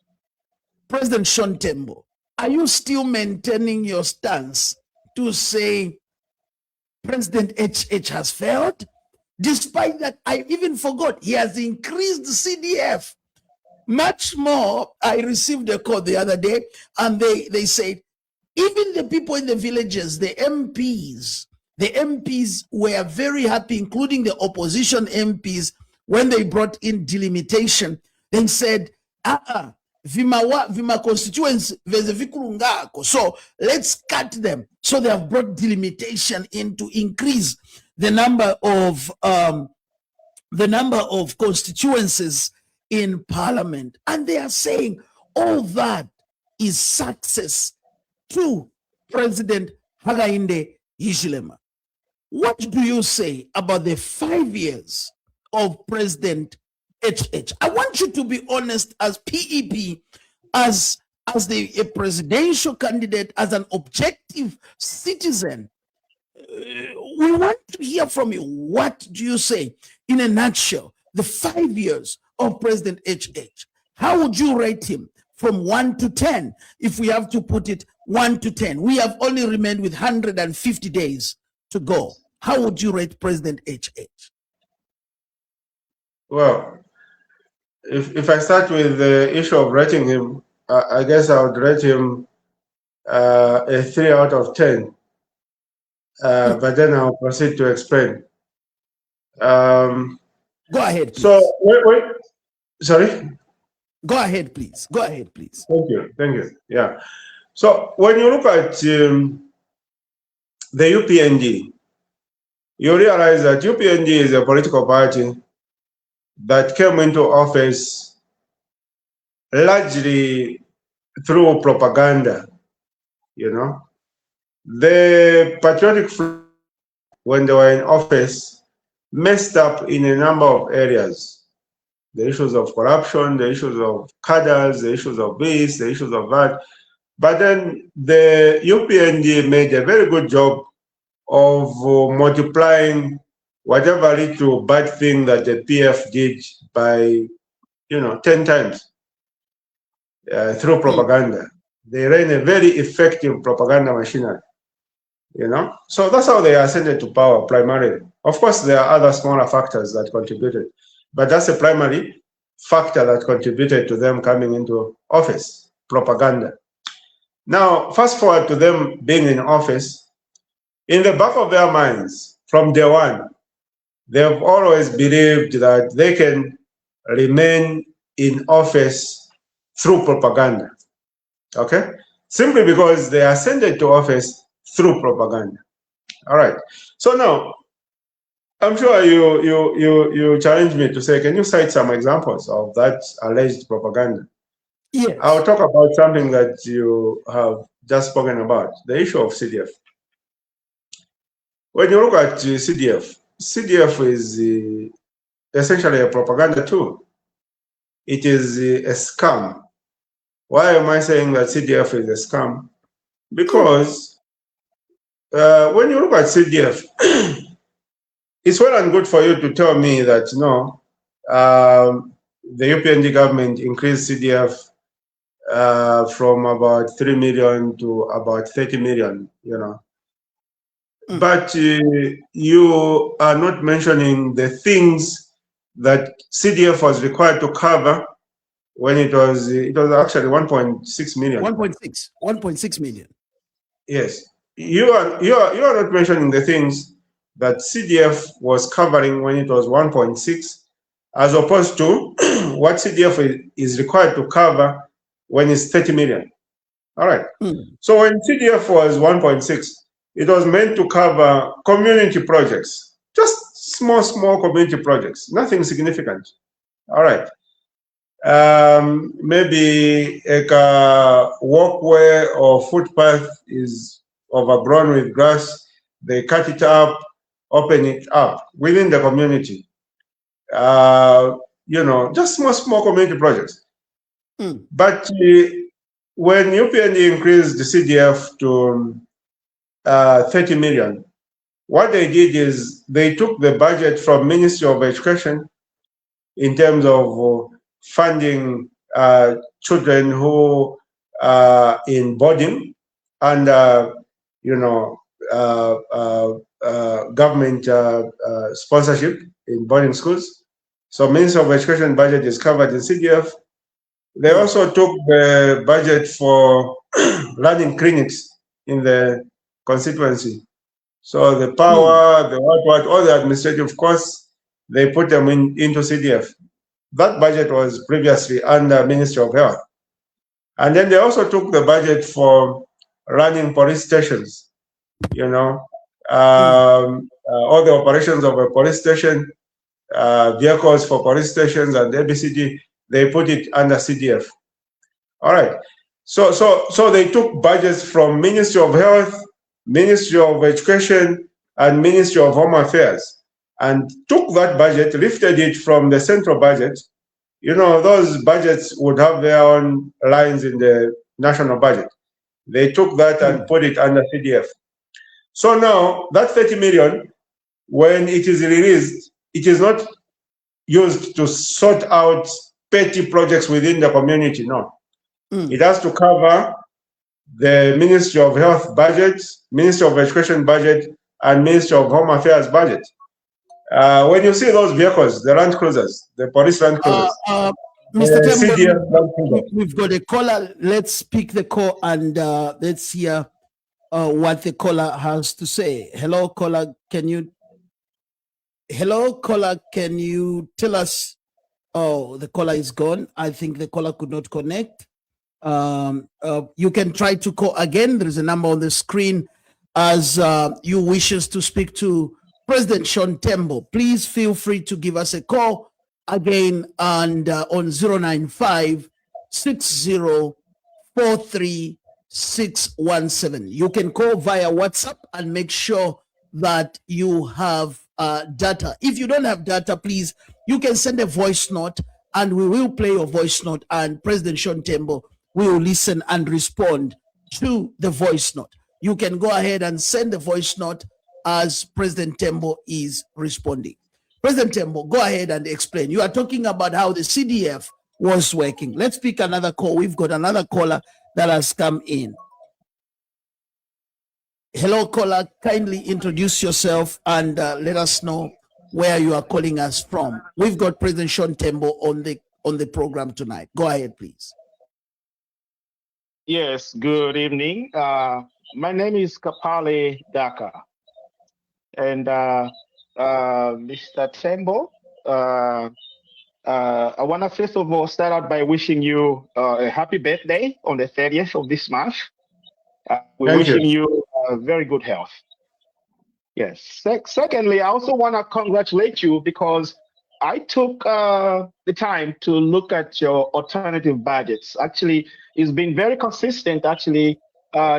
President Sean Tembo, are you still maintaining your stance to say President HH has failed? Despite that, I even forgot, he has increased the CDF much more. I received a call the other day, and they said, even the people in the villages, the MPs were very happy, including the opposition MPs, when they brought in delimitation. They said, vima constituents vezevikulungako, so let's cut them. So they have brought delimitation in to increase the number of constituencies in parliament. And they are saying all that is success to President Hakainde Hichilema. What do you say about the 5 years of President HH? I want you to be honest as PEP, as a presidential candidate, as an objective citizen. We want to hear from you. What do you say in a nutshell, the 5 years of President HH? How would you rate him from 1 to 10? If we have to put it 1 to 10, we have only remained with 150 days to go. How would you rate President HH? Well, if I start with the issue of rating him, I guess I would rate him a 3 out of 10. But then I'll proceed to explain. Go ahead, please. So, wait. Sorry? Go ahead, please. Go ahead, please. Thank you. Yeah. So, when you look at the UPND, you realize that UPND is a political party that came into office largely through propaganda, you know. The patriotic flag, when they were in office, messed up in a number of areas. The issues of corruption, the issues of cadres, the issues of this, the issues of that. But then the UPND made a very good job of multiplying whatever little bad thing that the PF did by, 10 times through propaganda. They ran a very effective propaganda machinery. So that's how they ascended to power primarily. Of course, there are other smaller factors that contributed, but that's a primary factor that contributed to them coming into office, propaganda. Now, fast forward to them being in office, in the back of their minds, from day one, they've always believed that they can remain in office through propaganda, okay? Simply because they ascended to office through propaganda. All right. So now, I'm sure you challenge me to say, can you cite some examples of that alleged propaganda? Yes. I'll talk about something that you have just spoken about, the issue of CDF. When you look at CDF is essentially a propaganda tool. It is a scam. Why am I saying that CDF is a scam? Because when you look at CDF, it's well and good for you to tell me that, the UPND government increased CDF from about 3 million to about 30 million, But you are not mentioning the things that CDF was required to cover when it was actually 1.6 million. 1.6 million. Yes, you are not mentioning the things that CDF was covering when it was 1.6, as opposed to what CDF is required to cover when it's 30 million. All right. So when CDF was 1.6, it was meant to cover community projects, just small community projects, nothing significant. All right. Maybe a walkway or footpath is overgrown with grass. They cut it up, open it up within the community. Just small community projects. But when UPND increased the CDF to 30 million, what they did is they took the budget from Ministry of Education in terms of funding children who are in boarding under, government sponsorship in boarding schools. So Ministry of Education budget is covered in CDF. They also took the budget for running clinics in the constituency. So the power, the what, all the administrative costs, they put them into CDF. That budget was previously under Ministry of Health. And then they also took the budget for running police stations, all the operations of a police station, vehicles for police stations and ABCD, they put it under CDF. All right. So they took budgets from Ministry of Health, Ministry of Education, and Ministry of Home Affairs, and took that budget, lifted it from the central budget. Those budgets would have their own lines in the national budget. They took that and put it under CDF. So now that 30 million, when it is released, it is not used to sort out petty projects within the community, no. It has to cover the Ministry of Health budget, Ministry of Education budget, and Ministry of Home Affairs budget. When you see those vehicles, the Land Cruisers, the police Land Cruisers, Mr. Tembo, we've got a caller. Let's pick the call and let's hear what the caller has to say. Hello, caller. Can you tell us? Oh, the caller is gone. I think the caller could not connect. You can try to call again. There is a number on the screen as you wishes to speak to President Sean Tembo. Please feel free to give us a call again and on 095 6043 617. You can call via WhatsApp and make sure that you have data. If you don't have data, please, you can send a voice note and we will play your voice note and President Sean Tembo will listen and respond to the voice note. You can go ahead and send the voice note as President Tembo is responding. President Tembo, go ahead and explain. You are talking about how the CDF was working. Let's pick another call. We've got another caller that has come in. Hello, caller. Kindly introduce yourself and let us know where you are calling us from. We've got President Sean Tembo on the program tonight. Go ahead, please. Yes, good evening. My name is Kapale Daka. And Mr. Tembo, I want to first of all start out by wishing you a happy birthday on the 30th of this month. We're wishing you very good health. Yes. Secondly, I also want to congratulate you because I took the time to look at your alternative budgets. Actually, it's been very consistent. Actually,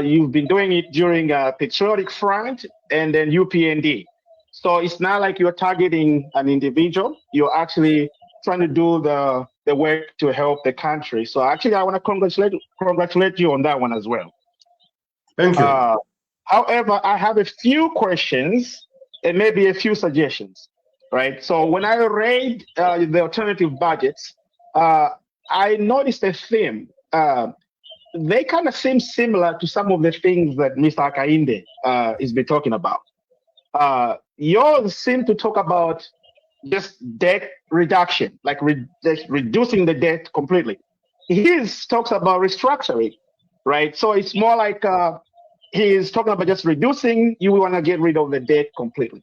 you've been doing it during Patriotic Front and then UPND. So it's not like you're targeting an individual. You're actually trying to do the work to help the country. So actually, I want to congratulate you on that one as well. Thank you. However, I have a few questions and maybe a few suggestions, right? So when I read the alternative budgets, I noticed a theme. They kind of seem similar to some of the things that Mr. Akainde has been talking about. Yours seem to talk about just debt reduction, like just reducing the debt completely. His talks about restructuring, right? So it's more like he's talking about just reducing. You want to get rid of the debt completely.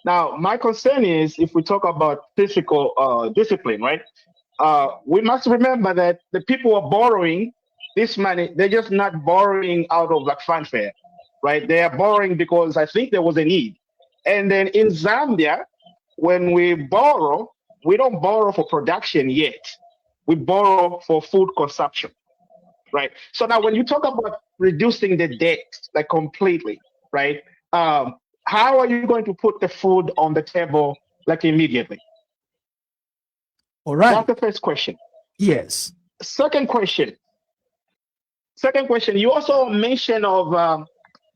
Now, my concern is if we talk about fiscal discipline, right? We must remember that the people are borrowing this money. They're just not borrowing out of like fanfare, right? They are borrowing because I think there was a need. And then in Zambia, when we borrow, we don't borrow for production yet. We borrow for food consumption, right? So now when you talk about reducing the debt like completely, right? How are you going to put the food on the table like immediately? All right. That's the first question. Yes. Second question. You also mentioned of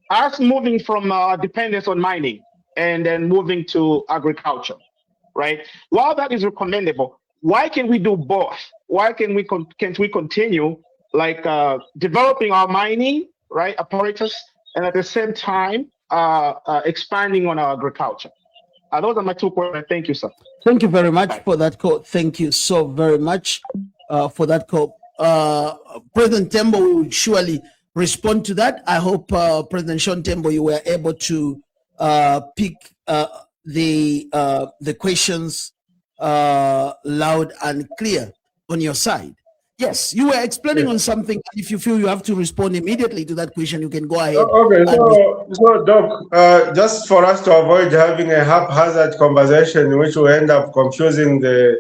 us moving from dependence on mining and then moving to agriculture, right? While that is recommendable, why can we do both? Why can't we continue like developing our mining, right, apparatus, and at the same time expanding on our agriculture? Those are my two questions. Thank you, sir. Thank you very much for that call. Thank you so very much for that call. President Tembo will surely respond to that. I hope President Sean Tembo, you were able to pick the questions loud and clear on your side. Yes, you were explaining on something. If you feel you have to respond immediately to that question, you can go ahead. Okay, so Doc, just for us to avoid having a haphazard conversation, which will end up confusing the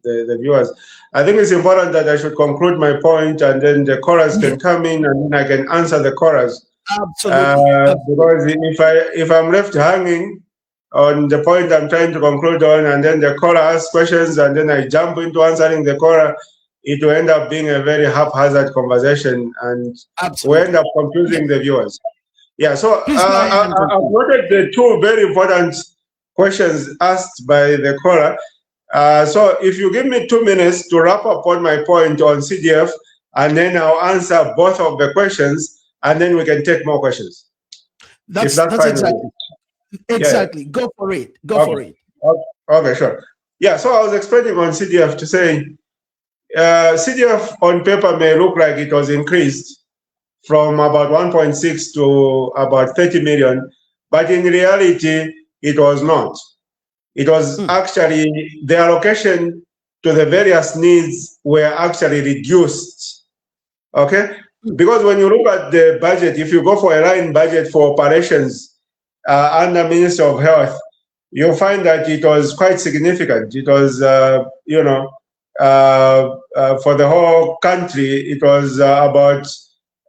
viewers, I think it's important that I should conclude my point, and then the chorus can come in, and then I can answer the chorus. Absolutely. Because if I'm left hanging on the point I'm trying to conclude on, and then the caller asks questions, and then I jump into answering the caller, it will end up being a very haphazard conversation, and we end up confusing the viewers. Yeah, so I've noted the two very important questions asked by the caller. So if you give me 2 minutes to wrap up on my point on CDF, and then I'll answer both of the questions, and then we can take more questions. That's exactly. Yeah. Go for it. For it. Okay, sure. Yeah, so I was explaining on CDF to say, CDF on paper may look like it was increased from about 1.6 to about 30 million, but in reality, it was not. It was actually the allocation to the various needs were actually reduced. Okay? Because when you look at the budget, if you go for a line budget for operations under Ministry of Health, you'll find that it was quite significant. It was, for the whole country, it was about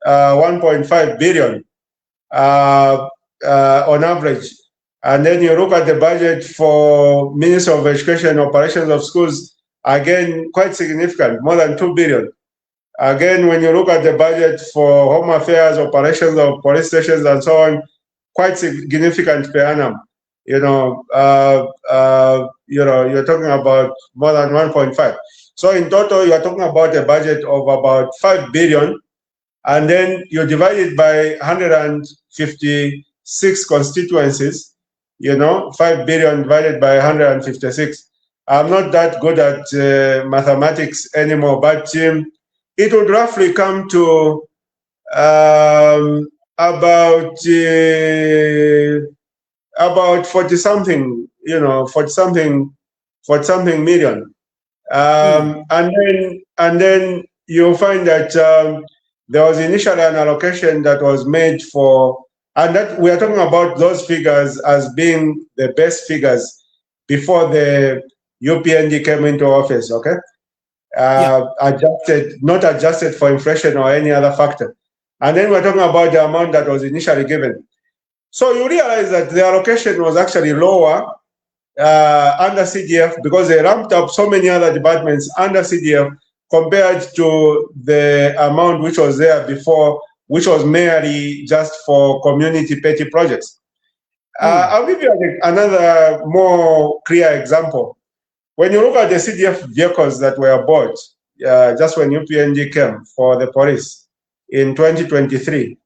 1.5 billion on average. And then you look at the budget for Ministry of Education, operations of schools, again, quite significant, more than 2 billion. Again, when you look at the budget for Home Affairs, operations of police stations and so on, quite significant per annum. You're talking about more than 1.5. So in total, you're talking about a budget of about 5 billion, and then you divide it by 156 constituencies, 5 billion divided by 156. I'm not that good at mathematics anymore, but it would roughly come to about 40 something, 40 something million. And then you'll find that there was initially an allocation that was made for, and that we are talking about those figures as being the best figures before the UPND came into office, okay? Not adjusted for inflation or any other factor. And then we're talking about the amount that was initially given. So you realize that the allocation was actually lower under CDF because they ramped up so many other departments under CDF compared to the amount which was there before, which was merely just for community petty projects. I'll give you another more clear example. When you look at the CDF vehicles that were bought just when UPND came for the police in 2023,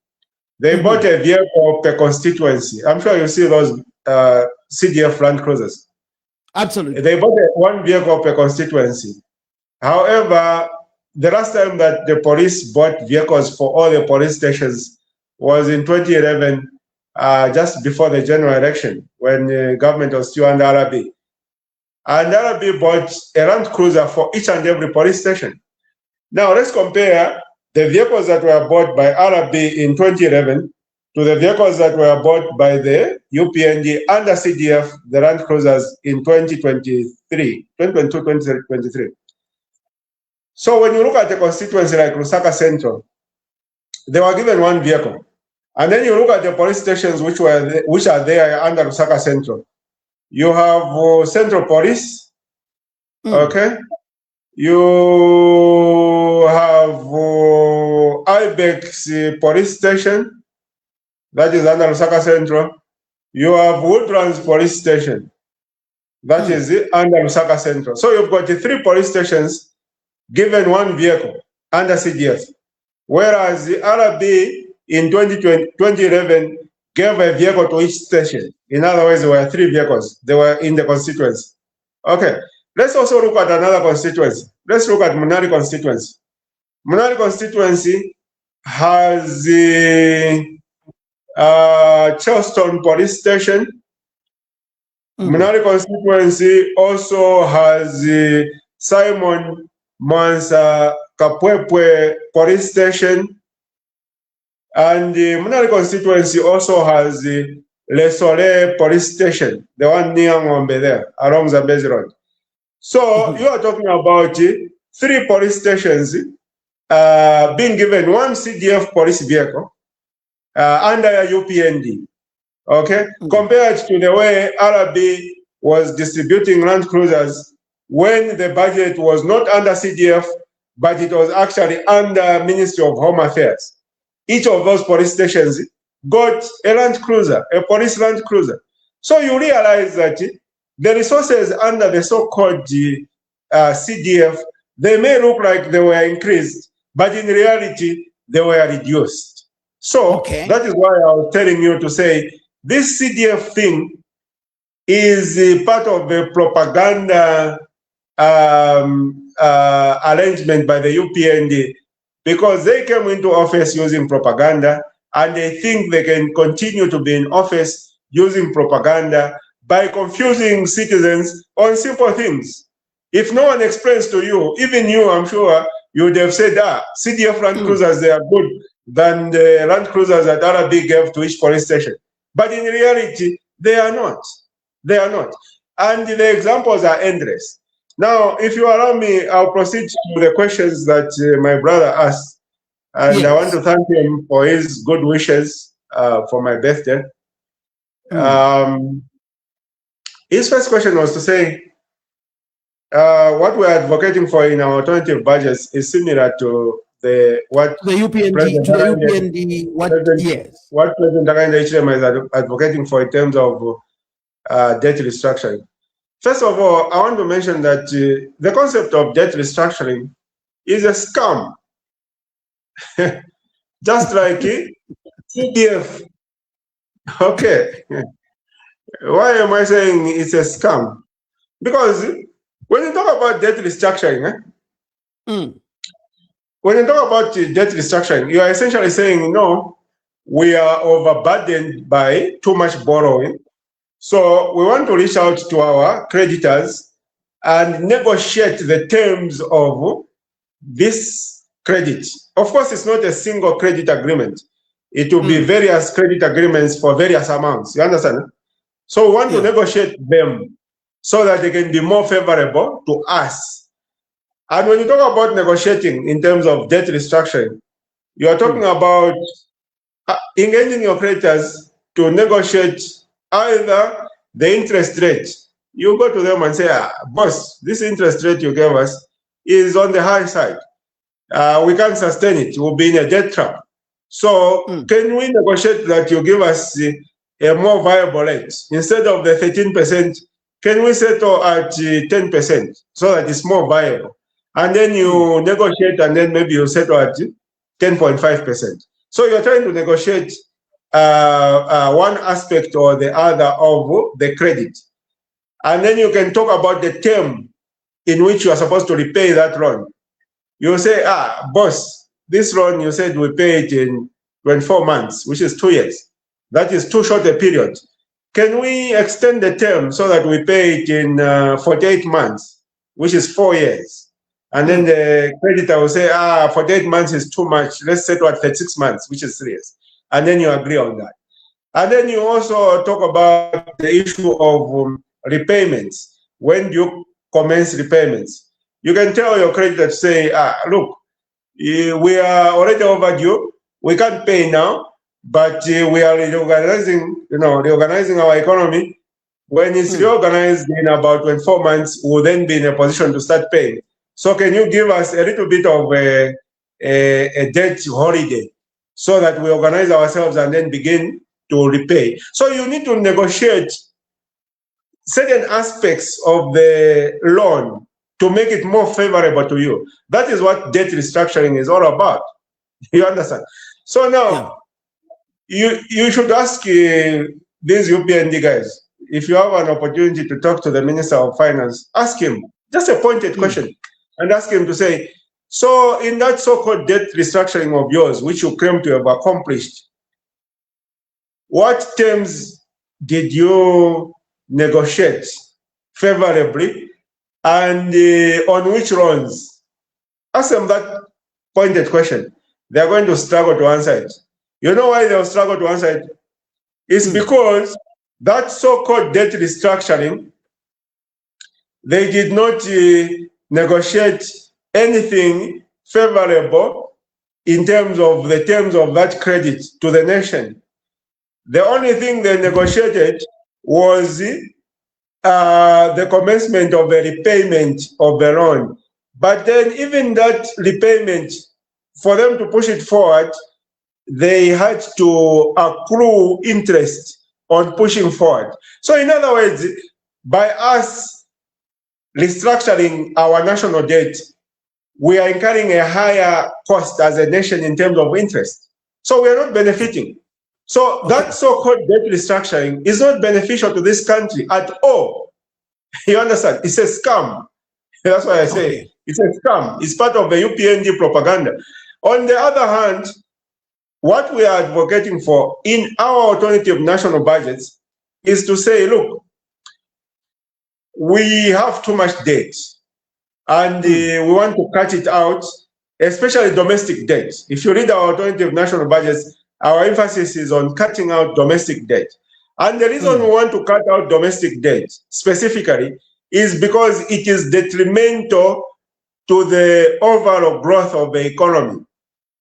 they bought a vehicle per constituency. I'm sure you see those CDF Land Cruisers. Absolutely. They bought one vehicle per constituency. However, the last time that the police bought vehicles for all the police stations was in 2011, just before the general election, when the government was still under RB. And RB bought a Land Cruiser for each and every police station. Now let's compare the vehicles that were bought by RB in 2011 to the vehicles that were bought by the UPND under CDF, the Land Cruisers, in 2022, 2023. So when you look at a constituency like Lusaka Central, they were given one vehicle. And then you look at the police stations which are there under Lusaka Central. You have Central Police, okay? You have Ibex Police Station, that is under Lusaka Central. You have Woodlands Police Station, that is under Lusaka Central. So you've got the 3 police stations given one vehicle under CDF, whereas the RB in 2011 gave a vehicle to each station. In other words, there were 3 vehicles. They were in the constituency. Okay, let's also look at another constituency. Let's look at Munari constituency. Munari constituency has the Charleston Police Station. Munari constituency also has the Simon Mansa Kapwepwe Police Station. And the Munari constituency also has the Le Soleil Police Station, the one near Ngombe there, along Zambezi Road. So you are talking about 3 police stations being given one CDF police vehicle under UPND, okay? Compared to the way RB was distributing Land Cruisers when the budget was not under CDF, but it was actually under Ministry of Home Affairs. Each of those police stations got a Land Cruiser, a police Land Cruiser. So you realize that the resources under the so-called CDF, they may look like they were increased, but in reality, they were reduced. So that is why I was telling you to say this CDF thing is part of the propaganda arrangement by the UPND, because they came into office using propaganda, and they think they can continue to be in office using propaganda by confusing citizens on simple things. If no one explains to you, even you, I'm sure, you would have said, CDF Land Cruisers, they are good than the Land Cruisers that RB gave to each police station. But in reality, they are not. They are not. And the examples are endless. Now, if you allow me, I'll proceed to the questions that my brother asked. And I want to thank him for his good wishes for my birthday. His first question was to say, what we're advocating for in our alternative budgets is similar to what President President Hakainde is advocating for in terms of debt restructuring. First of all, I want to mention that the concept of debt restructuring is a scam. Just like CDF. Okay. Why am I saying it's a scam? Because when you talk about debt restructuring, when you talk about debt restructuring, you are essentially saying, no, we are overburdened by too much borrowing. So we want to reach out to our creditors and negotiate the terms of this credit. Of course, it's not a single credit agreement. It will be various credit agreements for various amounts. You understand? So we want to negotiate them so that they can be more favorable to us. And when you talk about negotiating in terms of debt restructuring, you are talking about engaging your creditors to negotiate either the interest rate. You go to them and say, boss, this interest rate you gave us is on the high side. We can't sustain it. We'll be in a debt trap. So can we negotiate that you give us a more viable rate? Instead of the 13%, can we settle at 10% so that it's more viable? And then you negotiate, and then maybe you settle at 10.5%. So you're trying to negotiate one aspect or the other of the credit. and then you can talk about the term in which you are supposed to repay that loan. You say, boss, this loan, you said we pay it in 24 months, which is 2 years. That is too short a period. Can we extend the term so that we pay it in 48 months, which is 4 years? And then the creditor will say, 48 months is too much. Let's settle at 36 months, which is 3 years. And then you agree on that. And then you also talk about the issue of repayments. When do you commence repayments? You can tell your creditor to say, look, we are already overdue. We can't pay now, but we are reorganizing our economy. When it's reorganized in about 24 months, we'll then be in a position to start paying. So can you give us a little bit of a debt holiday so that we organize ourselves and then begin to repay? So you need to negotiate certain aspects of the loan to make it more favorable to you. That is what debt restructuring is all about. You understand? So now, you should ask these UPND guys, if you have an opportunity to talk to the Minister of Finance, ask him just a pointed question and ask him to say, so in that so-called debt restructuring of yours, which you claim to have accomplished, what terms did you negotiate favorably, and on which loans? Ask them that pointed question. They're going to struggle to answer it. You know why they'll struggle to answer it? It's because that so-called debt restructuring, they did not negotiate anything favorable in terms of the terms of that credit to the nation. The only thing they negotiated was the commencement of the repayment of the loan. But then even that repayment, for them to push it forward, they had to accrue interest on pushing forward. So in other words, by us restructuring our national debt, we are incurring a higher cost as a nation in terms of interest. So we are not benefiting. So that so-called debt restructuring is not beneficial to this country at all. You understand? It's a scam. That's why I say it's a scam. It's part of the UPND propaganda. On the other hand, what we are advocating for in our alternative national budgets is to say, look, we have too much debt and we want to cut it out, especially domestic debt. If you read our alternative national budgets, our emphasis is on cutting out domestic debt. And the reason we want to cut out domestic debt specifically is because it is detrimental to the overall growth of the economy.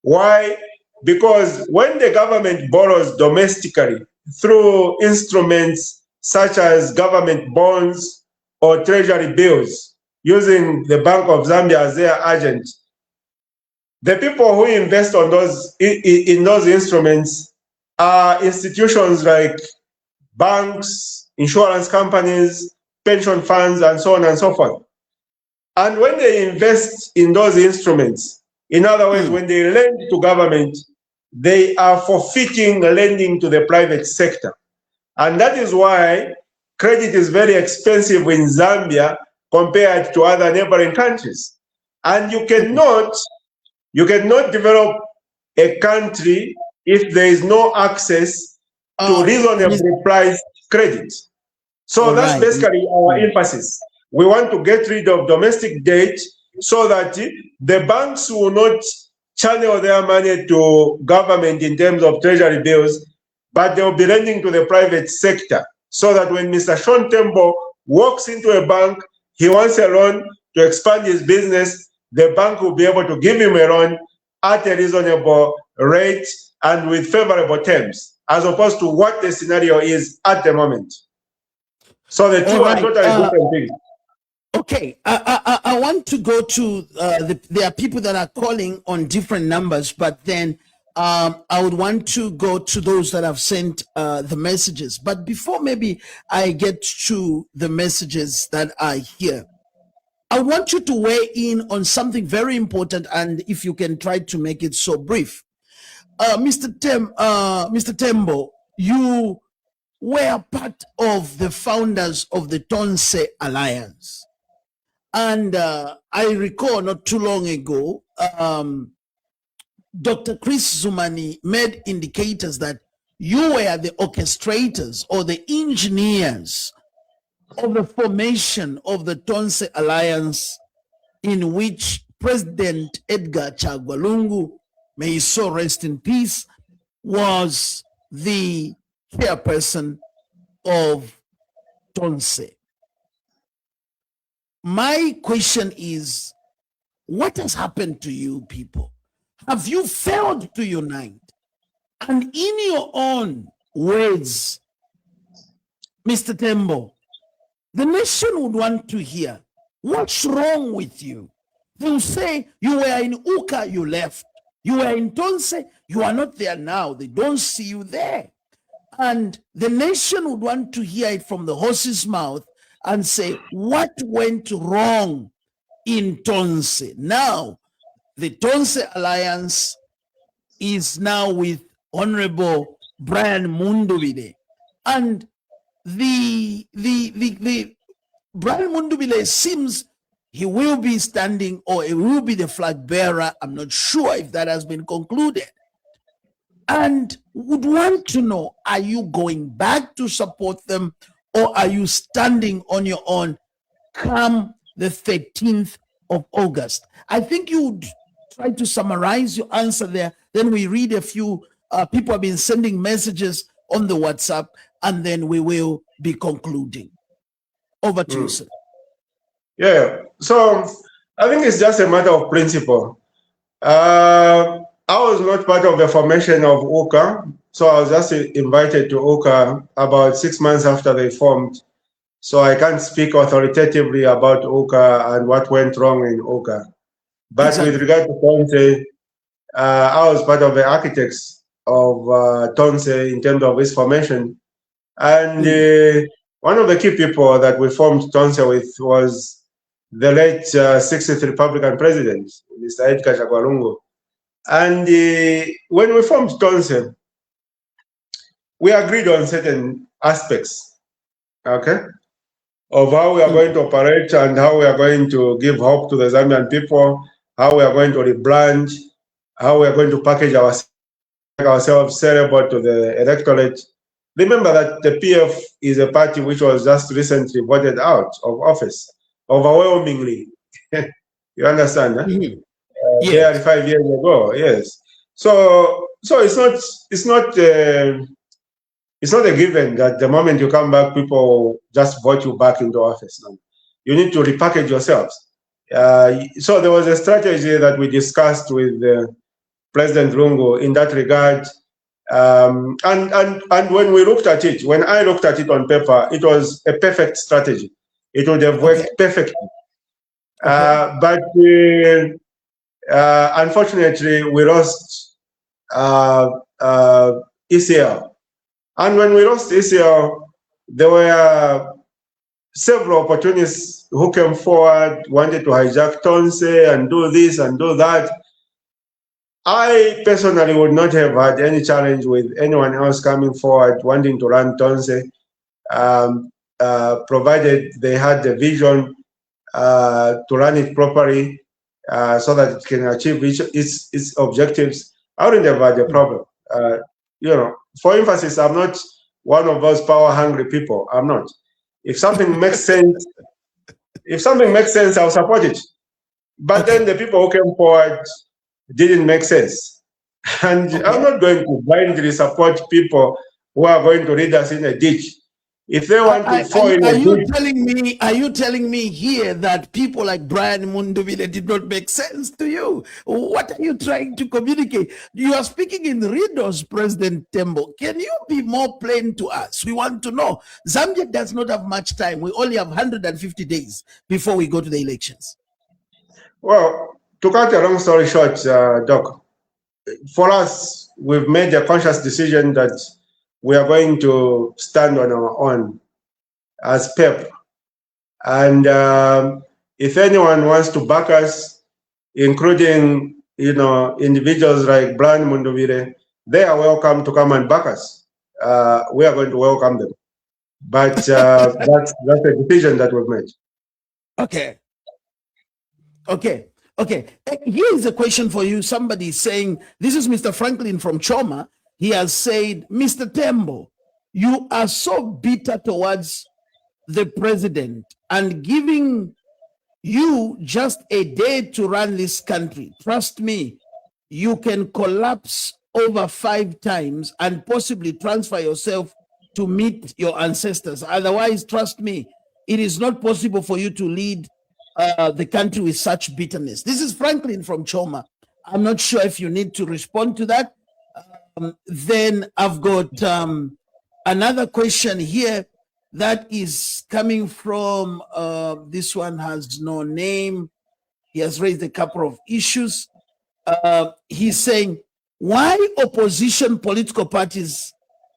Why? Because when the government borrows domestically through instruments such as government bonds or treasury bills, using the Bank of Zambia as their agent, the people who invest on in those instruments are institutions like banks, insurance companies, pension funds, and so on and so forth. And when they invest in those instruments, in other words, when they lend to government, they are forfeiting lending to the private sector. And that is why credit is very expensive in Zambia compared to other neighboring countries. And you cannot develop a country if there is no access to reasonably priced credit. So that's basically our emphasis. We want to get rid of domestic debt so that the banks will not channel their money to government in terms of treasury bills, but they'll be lending to the private sector, so that when Mr. Sean Tembo walks into a bank, he wants a loan to expand his business, the bank will be able to give him a loan at a reasonable rate and with favorable terms, as opposed to what the scenario is at the moment. So the two are totally different things. Okay, I want to go to, there are people that are calling on different numbers, but then I would want to go to those that have sent the messages. But before maybe I get to the messages that are here, I want you to weigh in on something very important, and if you can try to make it so brief. Mr. Tembo, you were part of the founders of the Tonse Alliance. And I recall not too long ago, Dr. Chris Zumani made indicators that you were the orchestrators or the engineers of the formation of the Tonse Alliance, in which President Edgar Chagwa Lungu, may his soul rest in peace, was the chairperson of Tonse. My question is, what has happened to you people? Have you failed to unite? And in your own words, Mr. Tembo, the nation would want to hear, what's wrong with you? They'll say, you were in Uka, you left. You were in Tonse, you are not there now. They don't see you there. And the nation would want to hear it from the horse's mouth and say, what went wrong in Tonse? Now, the Tonse Alliance is now with Honorable Brian Mundubile. And the Brian Mundubile seems he will be standing, or he will be the flag bearer. I'm not sure if that has been concluded. And would want to know, are you going back to support them, or are you standing on your own come the 13th of August? I think you would try to summarize your answer there. Then we read a few, people have been sending messages on the WhatsApp, and then we will be concluding. Over to you, sir. Yeah, so I think it's just a matter of principle. I was not part of the formation of UKA, so I was just invited to UKA about 6 months after they formed. So I can't speak authoritatively about UKA and what went wrong in UKA. But exactly. With regard to Tonse, I was part of the architects of Tonse in terms of its formation. And one of the key people that we formed Tonse with was the late 60th Republican President, Mr. Edgar Chagwa Lungu. And when we formed Tonse, we agreed on certain aspects, okay, of how we are going to operate and how we are going to give hope to the Zambian people, how we are going to rebrand, how we are going to package ourselves sellable to the electorate. Remember that the PF is a party which was just recently voted out of office, overwhelmingly. You understand? Huh? Mm-hmm. Yes. 5 years ago, yes. So it's not a given that the moment you come back, people just vote you back into office. No. You need to repackage yourselves. So there was a strategy that we discussed with President Lungu in that regard. And when we looked at it, when I looked at it on paper, it was a perfect strategy. It would have worked perfectly. But unfortunately, we lost ECL. And when we lost ECL, there were several opportunists who came forward, wanted to hijack Tonse and do this and do that. I personally would not have had any challenge with anyone else coming forward wanting to run Tonse, provided they had the vision to run it properly so that it can achieve its objectives. I wouldn't have had a problem. You know, for emphasis, I'm not one of those power-hungry people. I'm not. If something makes sense, I'll support it. But then the people who came forward didn't make sense. And I'm not going to blindly support people who are going to lead us in a ditch. If they want to fall in a ditch. Are you telling me here that people like Brian Mundubile did not make sense to you? What are you trying to communicate? You are speaking in riddles, President Tembo. Can you be more plain to us? We want to know. Zambia does not have much time. We only have 150 days before we go to the elections. Well, to cut a long story short, Doc, for us, we've made a conscious decision that we are going to stand on our own as PEP. And if anyone wants to back us, including individuals like Brian Mundubile, they are welcome to come and back us. we are going to welcome them. But that's a decision that we've made. Okay. Here is a question for you. Somebody is saying, this is Mr. Franklin from Nkhoma. He has said, Mr. Tembo, you are so bitter towards the president and giving you just a day to run this country. Trust me, you can collapse over 5 times and possibly transfer yourself to meet your ancestors. Otherwise, trust me, it is not possible for you to lead the country with such bitterness. This is Franklin from Nkhoma. I'm not sure if you need to respond to that. Then I've got another question here that is coming from, this one has no name. He has raised a couple of issues. He's saying, why opposition political parties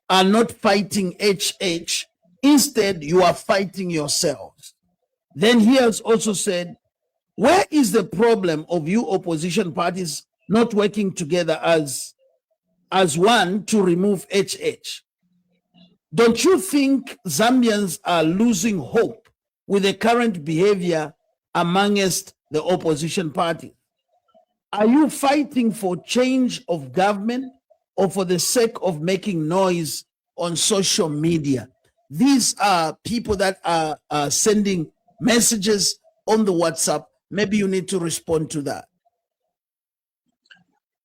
are not fighting HH? Instead, you are fighting yourselves. Then he has also said, where is the problem of you opposition parties not working together as one to remove HH? Don't you think Zambians are losing hope with the current behavior amongst the opposition parties? Are you fighting for change of government or for the sake of making noise on social media? These are people that are sending messages on the WhatsApp. Maybe you need to respond to that.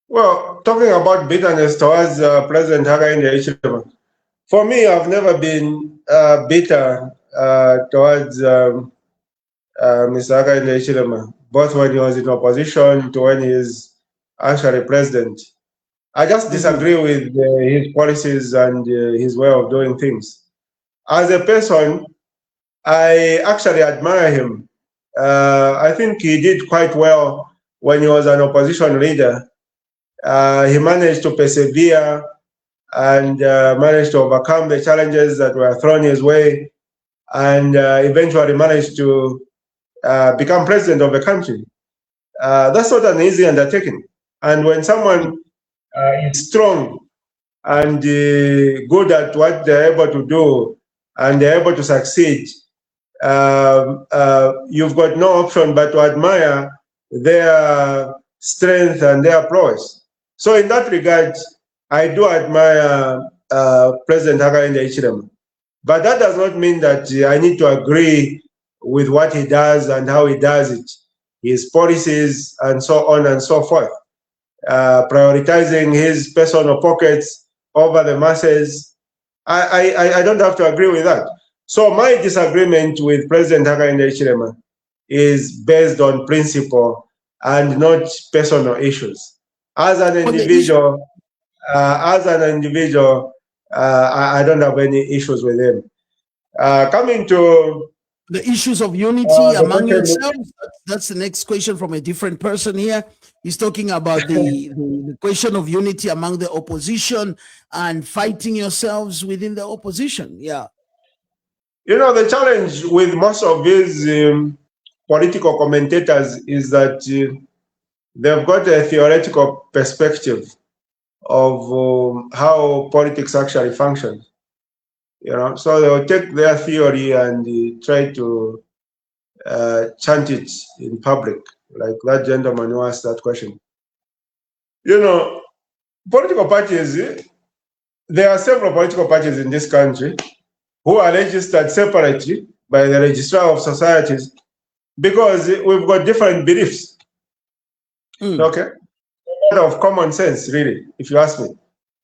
Well, talking about bitterness towards President Hakainde Hichilema, for me, I've never been bitter towards Mr. Hakainde Hichilema, both when he was in opposition to when he is actually president. I just disagree with his policies and his way of doing things. As a person, I actually admire him. I think he did quite well when he was an opposition leader. He managed to persevere and managed to overcome the challenges that were thrown his way, and eventually managed to become president of the country. That's not an easy undertaking. And when someone is strong and good at what they're able to do and they're able to succeed, you've got no option but to admire their strength and their prowess. So in that regard, I do admire President Hakainde Hichilema. But that does not mean that I need to agree with what he does and how he does it, his policies and so on and so forth. Prioritizing his personal pockets over the masses, I don't have to agree with that. So my disagreement with President Hakainde Hichilema is based on principle and not personal issues. As an individual, I don't have any issues with him. Coming to the issues of unity among yourselves, that's the next question from a different person here. He's talking about the question of unity among the opposition and fighting yourselves within the opposition. Yeah. You know, the challenge with most of these political commentators is that they've got a theoretical perspective of how politics actually functions. You know, so they'll take their theory and try to chant it in public, like that gentleman who asked that question. You know, political parties, there are several political parties in this country who are registered separately by the Registrar of Societies because we've got different beliefs. Okay? A matter of common sense, really, if you ask me.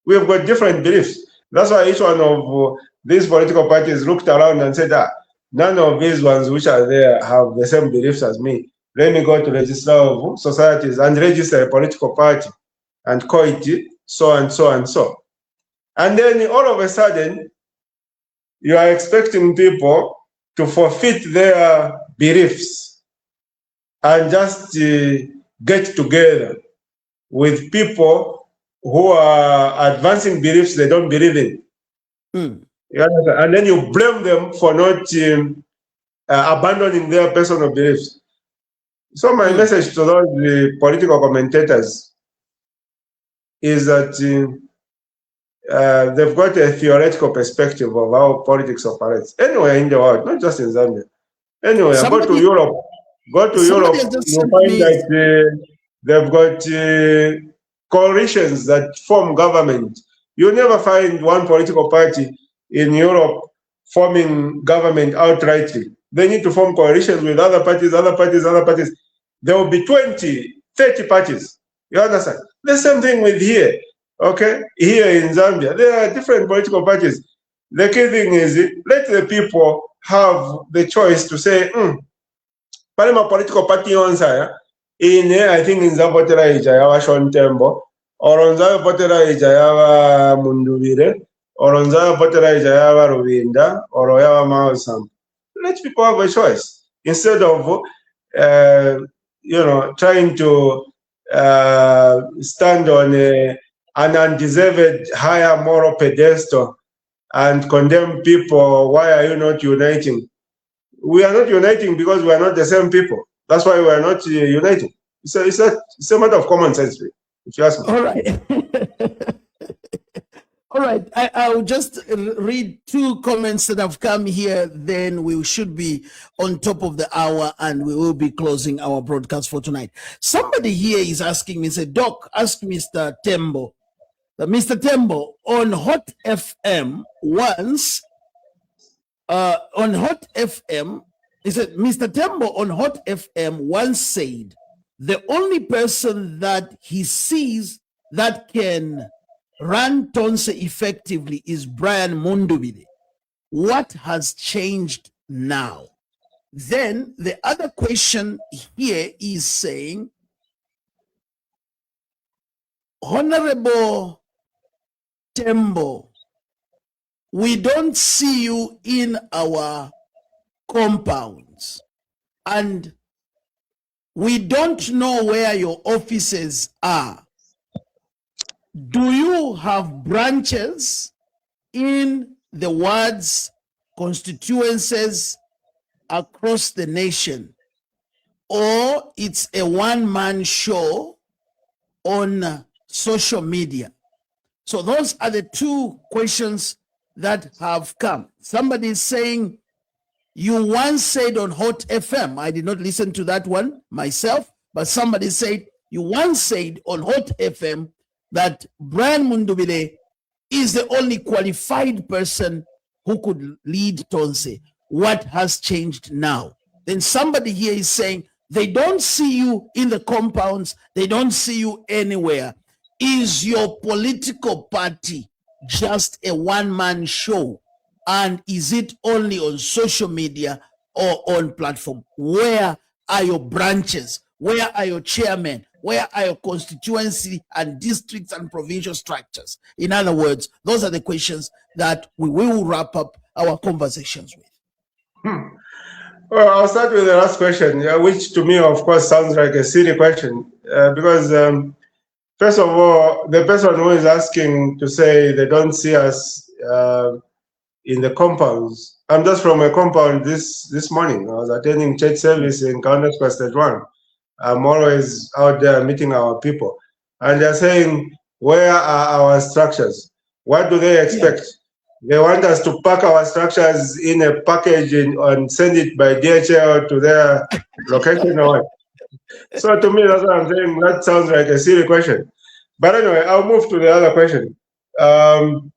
We've got different beliefs. That's why each one of these political parties looked around and said, none of these ones which are there have the same beliefs as me. Let me go to Registrar of Societies and register a political party and call it so and so and so. And then all of a sudden, you are expecting people to forfeit their beliefs and just get together with people who are advancing beliefs they don't believe in. And then you blame them for not abandoning their personal beliefs. So my message to those political commentators is that they've got a theoretical perspective of how politics operates anywhere in the world, not just in Zambia. Anyway, go to Europe. Go to Europe, you'll find that they've got coalitions that form government. You never find one political party in Europe forming government outrightly. They need to form coalitions with other parties, other parties, other parties. There will be 20, 30 parties. You understand? The same thing with here. Okay? Here in Zambia, there are different political parties. The key thing is let the people have the choice to say, Palema political party onsaya in I think in Zapotela Ijayawa Sean Tembo, or on Zapotela Ijayawa Munduvire, or on Zapotela Ijayawa Ruvinda, or Oyawa Maosam. Let people have a choice instead of trying to stand on an undeserved higher moral pedestal and condemn people. Why are you not uniting? We are not uniting because we are not the same people. That's why we are not uniting. It's a matter of common sense, if you ask me. All right. All right. I'll just read two comments that have come here. Then we should be on top of the hour and we will be closing our broadcast for tonight. Somebody here is asking me, say, Doc, ask Mr. Tembo. Mr. Tembo, on Hot FM once, on Hot FM, he said, Mr. Tembo on Hot FM once said, the only person that he sees that can run Tonse effectively is Brian Mundubile. What has changed now? Then the other question here is saying, Honorable Tembo, we don't see you in our compounds and we don't know where your offices are. Do you have branches in the wards, constituencies across the nation, or it's a one-man show on social media? So those are the two questions that have come. Somebody is saying, you once said on Hot FM, I did not listen to that one myself, but somebody said, you once said on Hot FM that Brian Mundubile is the only qualified person who could lead Tonse. What has changed now? Then somebody here is saying, they don't see you in the compounds, they don't see you anywhere. Is your political party just a one-man show? And is it only on social media or on platform? Where are your branches? Where are your chairmen? Where are your constituency and districts and provincial structures? In other words, those are the questions that we will wrap up our conversations with. Well, I'll start with the last question, which to me, of course, sounds like a silly question. Because, first of all, the person who is asking to say they don't see us in the compounds. I'm just from a compound this morning. I was attending church service in County Square Stage 1. I'm always out there meeting our people. And they're saying, where are our structures? What do they expect? Yeah. They want us to pack our structures in a package and send it by DHL to their location or what? So to me, that's what I'm saying. That sounds like a silly question. But anyway, I'll move to the other question. Brian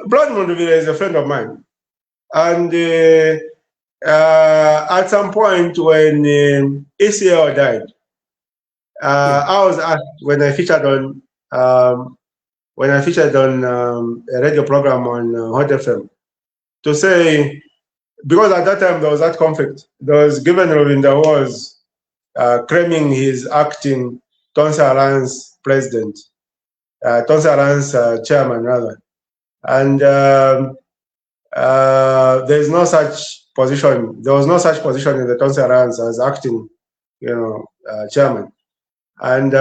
Mundubile is a friend of mine. And at some point when ACL died, I was asked when I featured on a radio program on Hot FM to say, because at that time there was that conflict. There was Given Rovinda was claiming he's acting Tonse Alliance president, Tonse Alliance chairman rather, and there's no such position. There was no such position in the Tonse Alliance as acting, chairman. And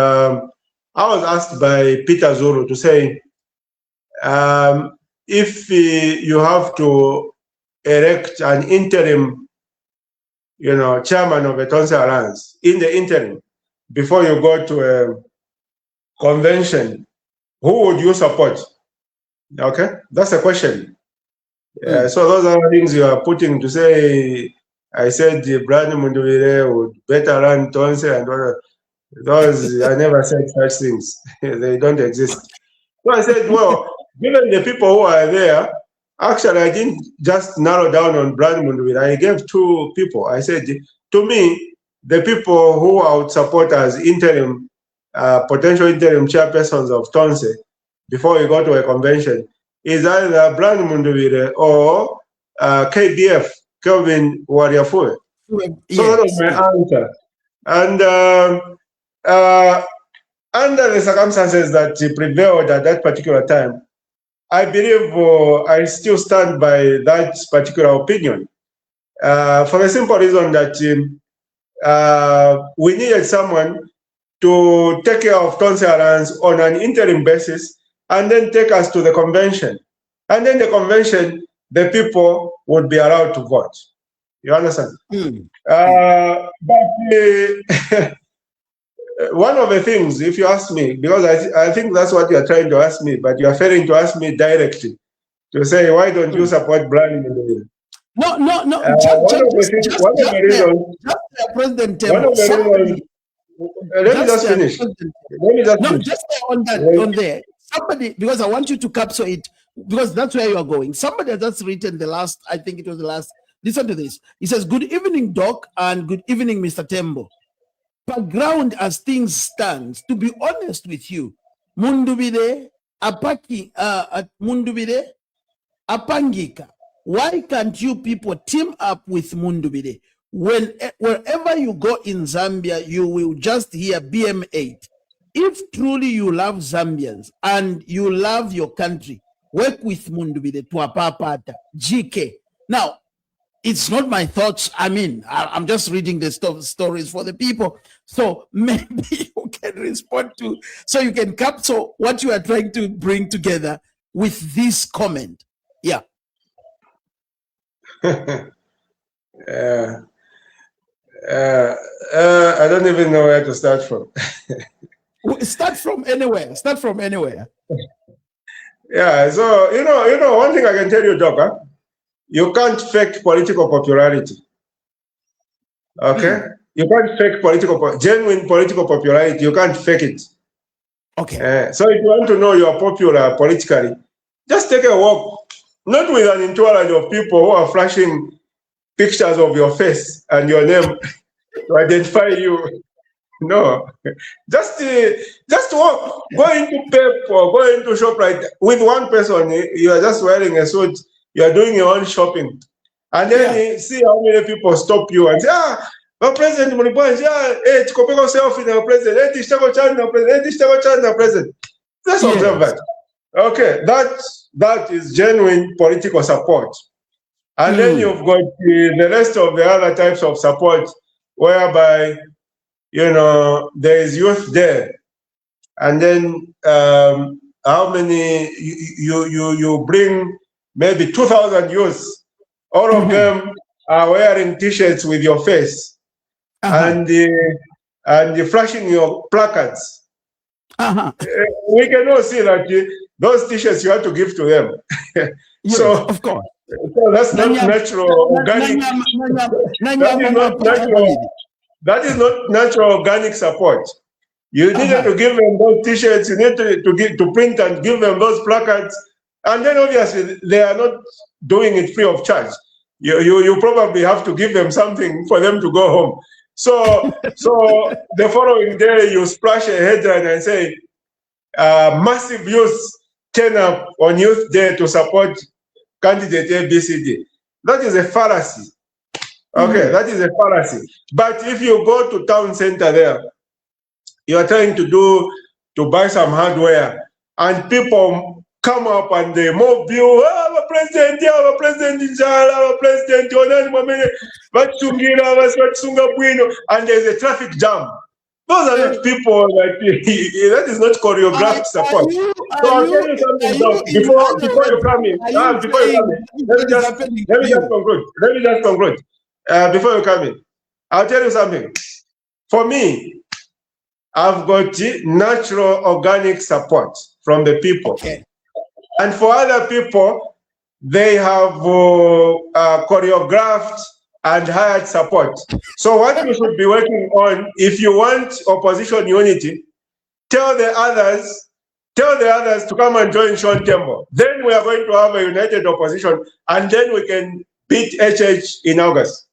I was asked by Peter Zuru to say, if you have to elect an interim, chairman of a Tonse Alliance in the interim before you go to a convention who would you support? Okay, that's the question. So those are the things you are putting to say. I said Brian Munduvire would better run Tonse and whatever. Those, I never said such things. They don't exist. So I said, well, given the people who are there, actually, I didn't just narrow down on Brian Munduvire. I gave two people. I said, to me, the people who I would support as interim, potential interim chairpersons of Tonse before we go to a convention is either Brian Munduvire or KBF, Kelvin Wariafue. So that was my answer. And under the circumstances that prevailed at that particular time, I believe I still stand by that particular opinion for the simple reason that we needed someone to take care of Tonse Alliance on an interim basis and then take us to the convention. And then the convention, the people would be allowed to vote. You understand? But one of the things, if you ask me, because I think that's what you're trying to ask me, but you're failing to ask me directly, to say, why don't you support Brian Munduvire? No. President Tembo. Let me just finish. Just on there. Somebody, because I want you to capture it, because that's where you are going. Somebody has just written I think it was the last. Listen to this. He says, "Good evening, Doc, and good evening, Mr. Tembo. Background as things stand, to be honest with you, Munduvire, Apangika, why can't you people team up with Munduvire? Wherever you go in Zambia, you will just hear BM8. If truly you love Zambians and you love your country, work with Munduvire to apapata, GK. Now, it's not my thoughts. I mean, I'm just reading the stories for the people. So maybe you can respond to, so you can capture what you are trying to bring together with this comment. Yeah. I don't even know where to start from. Start from anywhere. Start from anywhere. Yeah. So you know, one thing I can tell you, Doc, you can't fake political popularity. Okay? You can't fake genuine political popularity. You can't fake it. Okay. So if you want to know you're popular politically, just take a walk, not with an entourage of people who are flashing pictures of your face and your name to identify you. No, just walk. Go into PEP or go into ShopRite with one person. You are just wearing a suit. You are doing your own shopping, and then see how many people stop you and say, President Mulipans, hey, tukopeka selfie na president, hey, tishtako chana president, hey, tishtako chana president. Let's observe that. Okay, that is genuine political support. And then you've got the rest of the other types of support, whereby, there is youth there. And then how many, you bring maybe 2,000 youths, all of them are wearing T-shirts with your face and flashing your placards. We can all see that those T-shirts you have to give to them. Yes, so, of course. So that's not natural, organic. That is not natural, organic support. You needed to give them those T-shirts. You need to print and give them those placards, and then obviously they are not doing it free of charge. You probably have to give them something for them to go home. So the following day you splash a headline and say, "Massive youth turn up on Youth Day to support candidate ABCD." That is a fallacy. Okay, that is a fallacy. But if you go to town center there, you are trying to buy some hardware, and people come up and they mob you. Our president, our president, our president, and there's a traffic jam. Those are not people that is not choreographed support. So I'll tell you something, before you come in. Let me just conclude. Before you come in, I'll tell you something. For me, I've got natural organic support from the people. Okay. And for other people, they have choreographed and hired support. So what you should be working on, if you want opposition unity, tell the others to come and join Sean Tembo. Then we are going to have a united opposition, and then we can beat HH in August.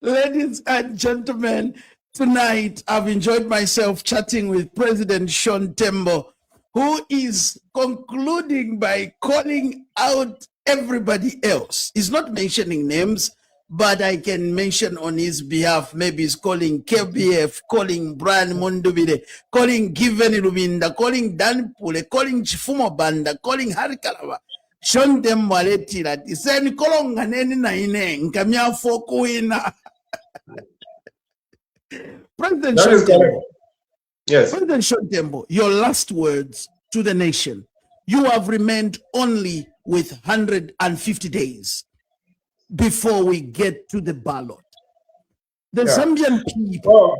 Ladies and gentlemen, tonight I've enjoyed myself chatting with President Sean Tembo, who is concluding by calling out everybody else. He's not mentioning names, but I can mention on his behalf. Maybe he's calling KBF, calling Brian Mondubile, calling Given Rubinda, calling Dan Pule, calling Chifumo Banda, calling Harikalava. Sean Tembo aletira ati seni kolonga neni na ine nkamia fokuina. President Sean Tembo. Yes. President Sean Tembo, your last words to the nation. You have remained only with 150 days before we get to the ballot. The Zambian people.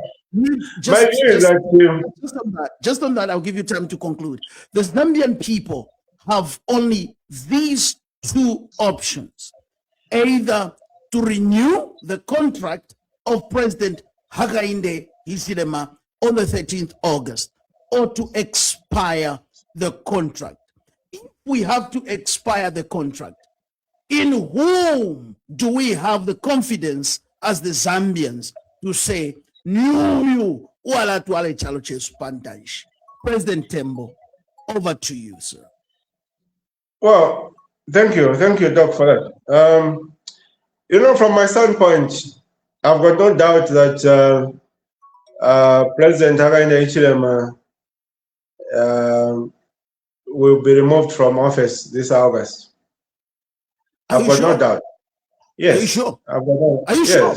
Just on that, I'll give you time to conclude. The Zambian people have only these two options: either to renew the contract of President Hakainde Hichilema on the 13th August, or to expire the contract. If we have to expire the contract, in whom do we have the confidence as the Zambians to say, "New wala tuale chalo chesu pantaishi"? President Tembo, over to you, sir. Well, thank you, Doc, for that. From my standpoint, I've got no doubt that President Hakainde Hichilema will be removed from office this August. I've got no doubt. Yes. Are you sure? Are you sure?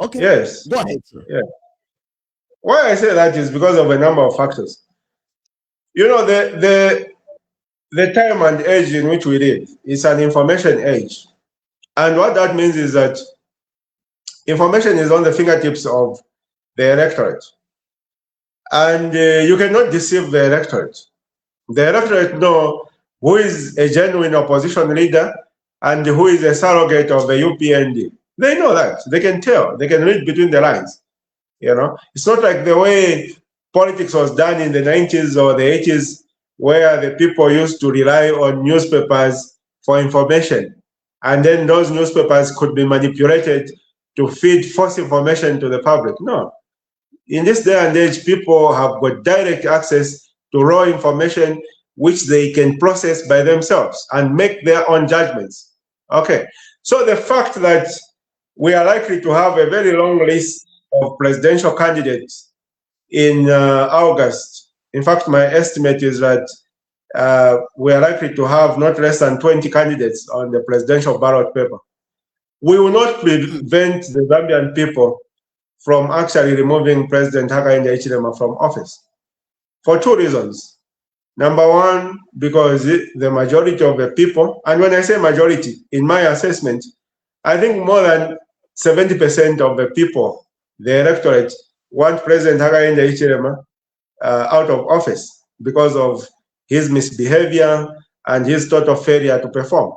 Okay. Yes. Go ahead, sir. Yeah. Why I say that is because of a number of factors. The time and age in which we live is an information age. And what that means is that information is on the fingertips of the electorate. And you cannot deceive the electorate. The electorate know who is a genuine opposition leader and who is a surrogate of the UPND. They know that. They can tell. They can read between the lines. It's not like the way politics was done in the 90s or the 80s, where the people used to rely on newspapers for information. And then those newspapers could be manipulated to feed false information to the public. No. In this day and age, people have got direct access to raw information, which they can process by themselves and make their own judgments. Okay. So the fact that we are likely to have a very long list of presidential candidates in August. In fact, my estimate is that we are likely to have not less than 20 candidates on the presidential ballot paper. We will not prevent the Zambian people from actually removing President Hakainde Hichilema from office for two reasons. Number one, because the majority of the people, and when I say majority, in my assessment, I think more than 70% of the people, the electorate, want President Hakainde Hichilema out of office because of his misbehavior and his total failure to perform.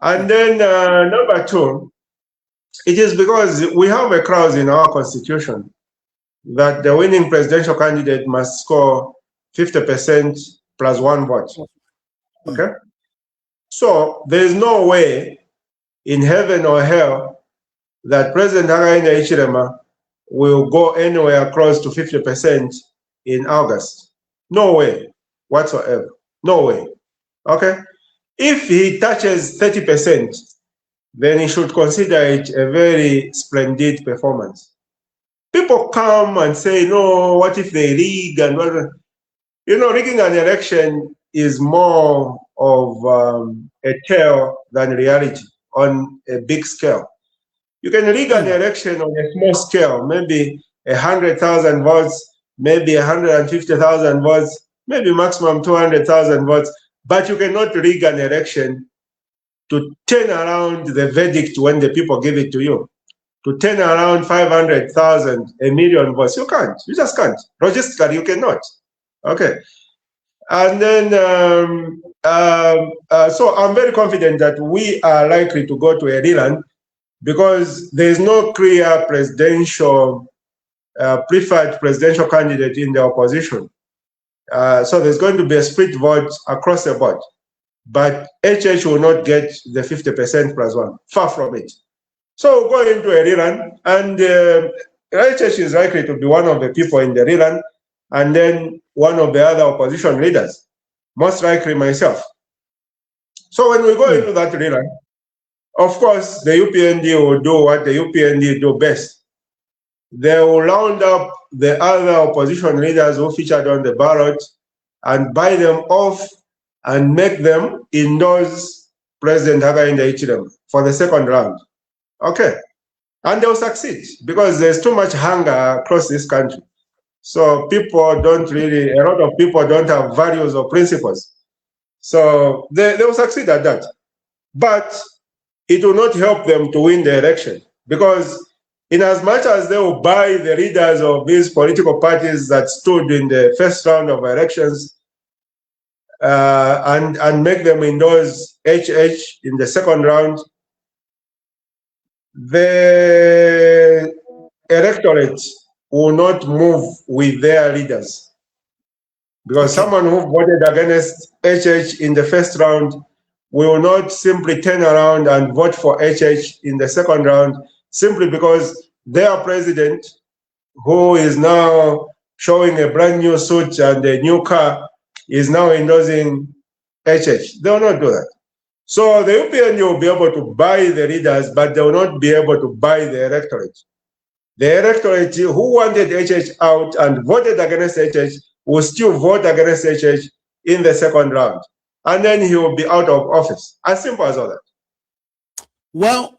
And then number two, it is because we have a clause in our constitution that the winning presidential candidate must score 50% plus one vote. Okay? So there is no way in heaven or hell that President Hakainde Hichilema will go anywhere close to 50% in August. No way whatsoever. No way. Okay? If he touches 30%, then he should consider it a very splendid performance. People come and say, no, what if they rig and what? Rigging an election is more of a tale than reality on a big scale. You can rig an election on a small scale, maybe 100,000 votes, maybe 150,000 votes, maybe maximum 200,000 votes, but you cannot rig an election to turn around the verdict when the people give it to you, to turn around 500,000, a million votes. You can't. You just can't. Logistically, you cannot. Okay. And then, so I'm very confident that we are likely to go to a rerun because there is no clear presidential, preferred presidential candidate in the opposition. So there's going to be a split vote across the board. But HH will not get the 50% plus one, far from it. So we'll go into a rerun, and HH is likely to be one of the people in the rerun, and then one of the other opposition leaders, most likely myself. So when we go into that rerun, of course, the UPND will do what the UPND do best. They will round up the other opposition leaders who featured on the ballot and buy them off and make them endorse President Hakainde Hichilema for the second round. Okay. And they'll succeed because there's too much hunger across this country. So people don't really, a lot of people don't have values or principles. So they will succeed at that. But it will not help them to win the election because in as much as they will buy the leaders of these political parties that stood in the first round of elections and make them endorse HH in the second round, the electorate will not move with their leaders. Because someone who voted against HH in the first round will not simply turn around and vote for HH in the second round simply because their president, who is now showing a brand new suit and a new car, is now endorsing HH. They will not do that. So the UPND will be able to buy the leaders, but they will not be able to buy the electorate. The electorate who wanted HH out and voted against HH will still vote against HH in the second round. And then he will be out of office. As simple as all that. Well,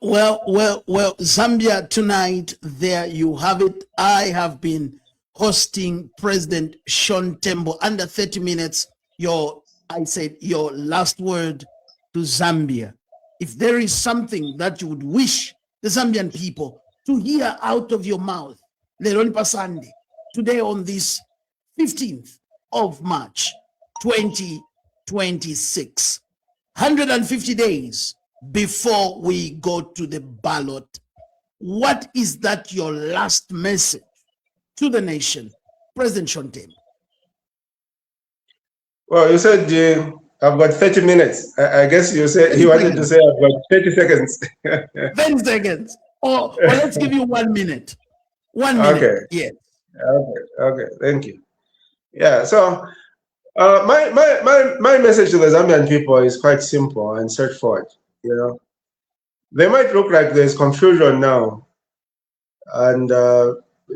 Zambia tonight, there you have it. I have been hosting President Sean Tembo. Under 30 minutes, your last word to Zambia. If there is something that you would wish the Zambian people to hear out of your mouth, Leron Pasande, today on this 15th of March, 2026, 150 days before we go to the ballot, what is that your last message to the nation, President Sean Tembo? Well, you said I've got 30 minutes. I guess you said you wanted to say I've got 30 seconds. 10 seconds. Or let's give you 1 minute. 1 minute. Okay. Yeah. Okay. Thank you. Yeah. So my message to the Zambian people is quite simple and straightforward. You know, they might look like there's confusion now, and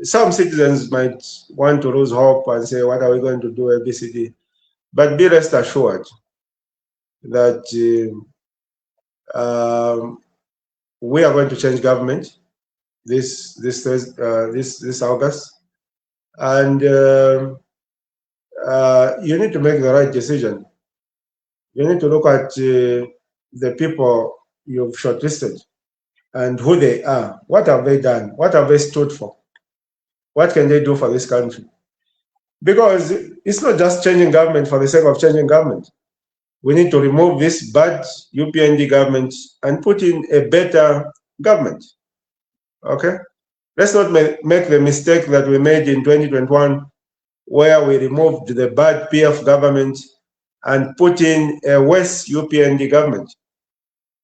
some citizens might want to lose hope and say, "What are we going to do?" ABCD. But be rest assured that we are going to change government this August, and you need to make the right decision. You need to look at the people you've shortlisted and who they are. What have they done? What have they stood for? What can they do for this country? Because it's not just changing government for the sake of changing government. We need to remove this bad UPND government and put in a better government. Okay? Let's not make the mistake that we made in 2021, where we removed the bad PF government and put in a worse UPND government.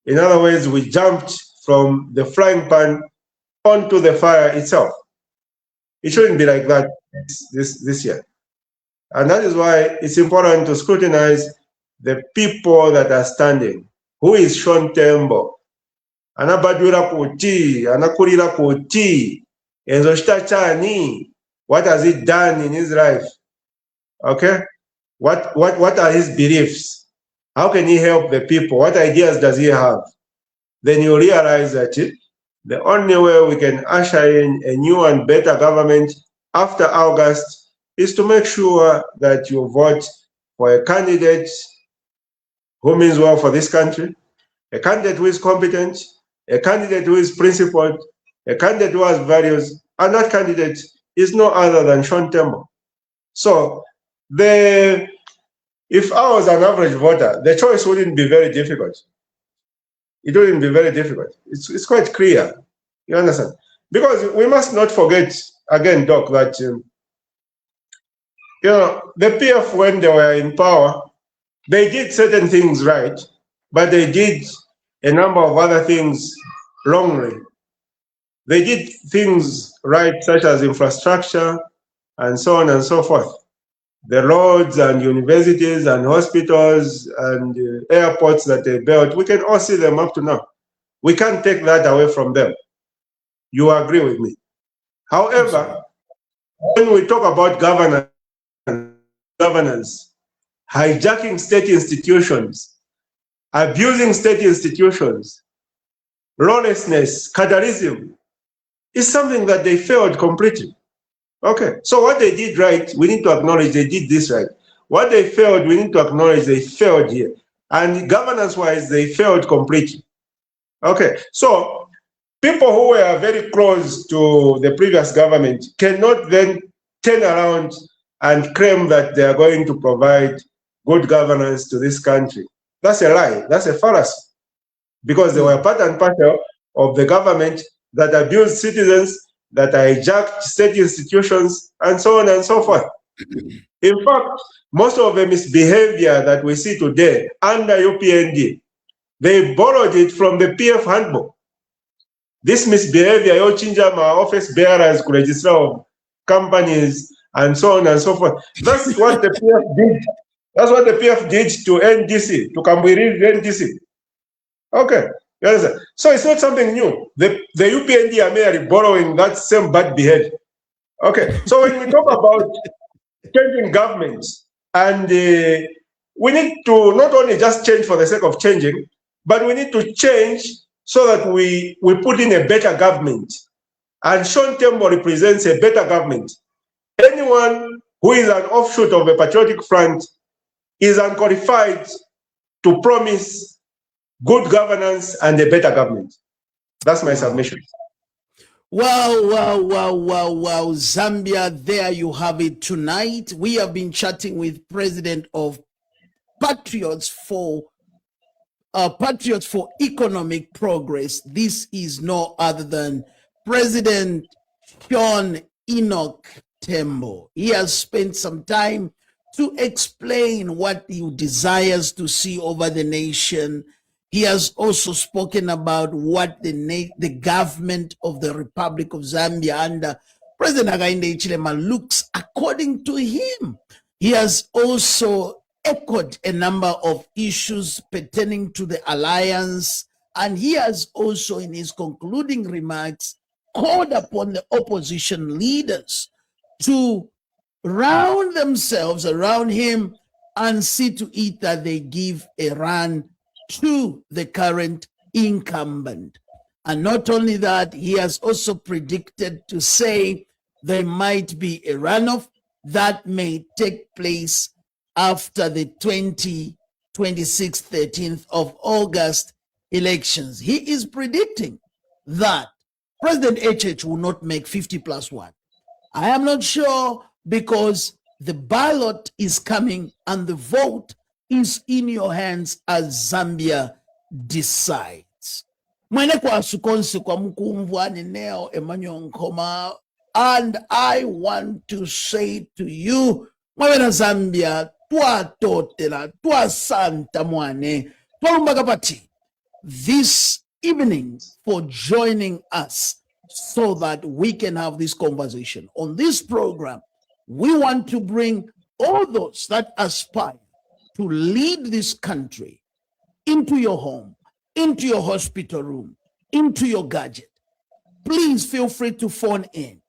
In other words, we jumped from the frying pan onto the fire itself. It shouldn't be like that this year. And that is why it's important to scrutinize the people that are standing. Who is Sean Tembo? Anabadwira kuti, anakurira kuti, enzoshita chani. What has he done in his life? Okay? What are his beliefs? How can he help the people? What ideas does he have? Then you realize that the only way we can usher in a new and better government after August is to make sure that you vote for a candidate who means well for this country, a candidate who is competent, a candidate who is principled, a candidate who has values, and that candidate is no other than Sean Tembo. So if I was an average voter, the choice wouldn't be very difficult. It wouldn't be very difficult. It's quite clear. You understand? Because we must not forget, again, Doc, that the PF, when they were in power, they did certain things right, but they did a number of other things wrongly. They did things right, such as infrastructure and so on and so forth. The roads and universities and hospitals and airports that they built, we can all see them up to now. We can't take that away from them. You agree with me? However, when we talk about governance, hijacking state institutions, abusing state institutions, lawlessness, cadreism, is something that they failed completely. Okay, so what they did right, we need to acknowledge they did this right. What they failed, we need to acknowledge they failed here. And governance-wise, they failed completely. Okay, so people who were very close to the previous government cannot then turn around and claim that they are going to provide good governance to this country. That's a lie. That's a fallacy. Because they were part and parcel of the government that abused citizens, that hijacked state institutions, and so on and so forth. In fact, most of the misbehavior that we see today under UPND, they borrowed it from the PF handbook. This misbehavior, Yochinjama office bearers, registrar of companies, and so on and so forth. That's what the PF did. That's what the PF did to NDC, to Kambwiri NDC. Okay, you understand? So it's not something new. The UPND are merely borrowing that same bad behavior. Okay, so when we talk about changing governments, and we need to not only just change for the sake of changing, but we need to change so that we put in a better government. And Sean Tembo represents a better government. Anyone who is an offshoot of a patriotic front is unqualified to promise good governance and a better government. That's my submission. Wow. Zambia, there you have it tonight. We have been chatting with President of Patriots for Economic Progress. This is no other than President Sean Tembo. He has spent some time to explain what he desires to see over the nation. He has also spoken about what the government of the Republic of Zambia under President Hakainde Hichilema looks according to him. He has also echoed a number of issues pertaining to the alliance, and he has also, in his concluding remarks, called upon the opposition leaders to round themselves around him and see to it that they give a run to the current incumbent. And not only that, he has also predicted to say there might be a runoff that may take place after the 2026 13th of August elections. He is predicting that President HH will not make 50+1. I am not sure, because the ballot is coming and the vote is in your hands as Zambia decides. Mwene kwa sukonsi kwa mkumvwa ni neo Emmanuel Nkhoma, and I want to say to you, mwena Zambia, twa totela, twa santa mwane, twa lumbagapati, this evening for joining us so that we can have this conversation. On this program, we want to bring all those that aspire to lead this country into your home, into your hospital room, into your gadget. Please feel free to phone in.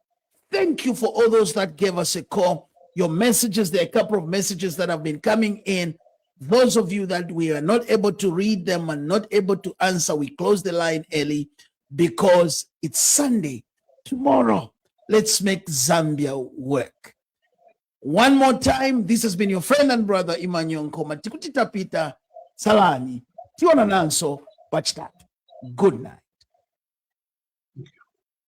Thank you for all those that gave us a call. Your messages, there are a couple of messages that have been coming in. Those of you that we are not able to read them and not able to answer, we close the line early because it's Sunday. Tomorrow, let's make Zambia work. One more time, this has been your friend and brother, Emmanuel Nkhoma. Tikutita Peter Salani. Tiwana Nanso, Pachtat. Good night.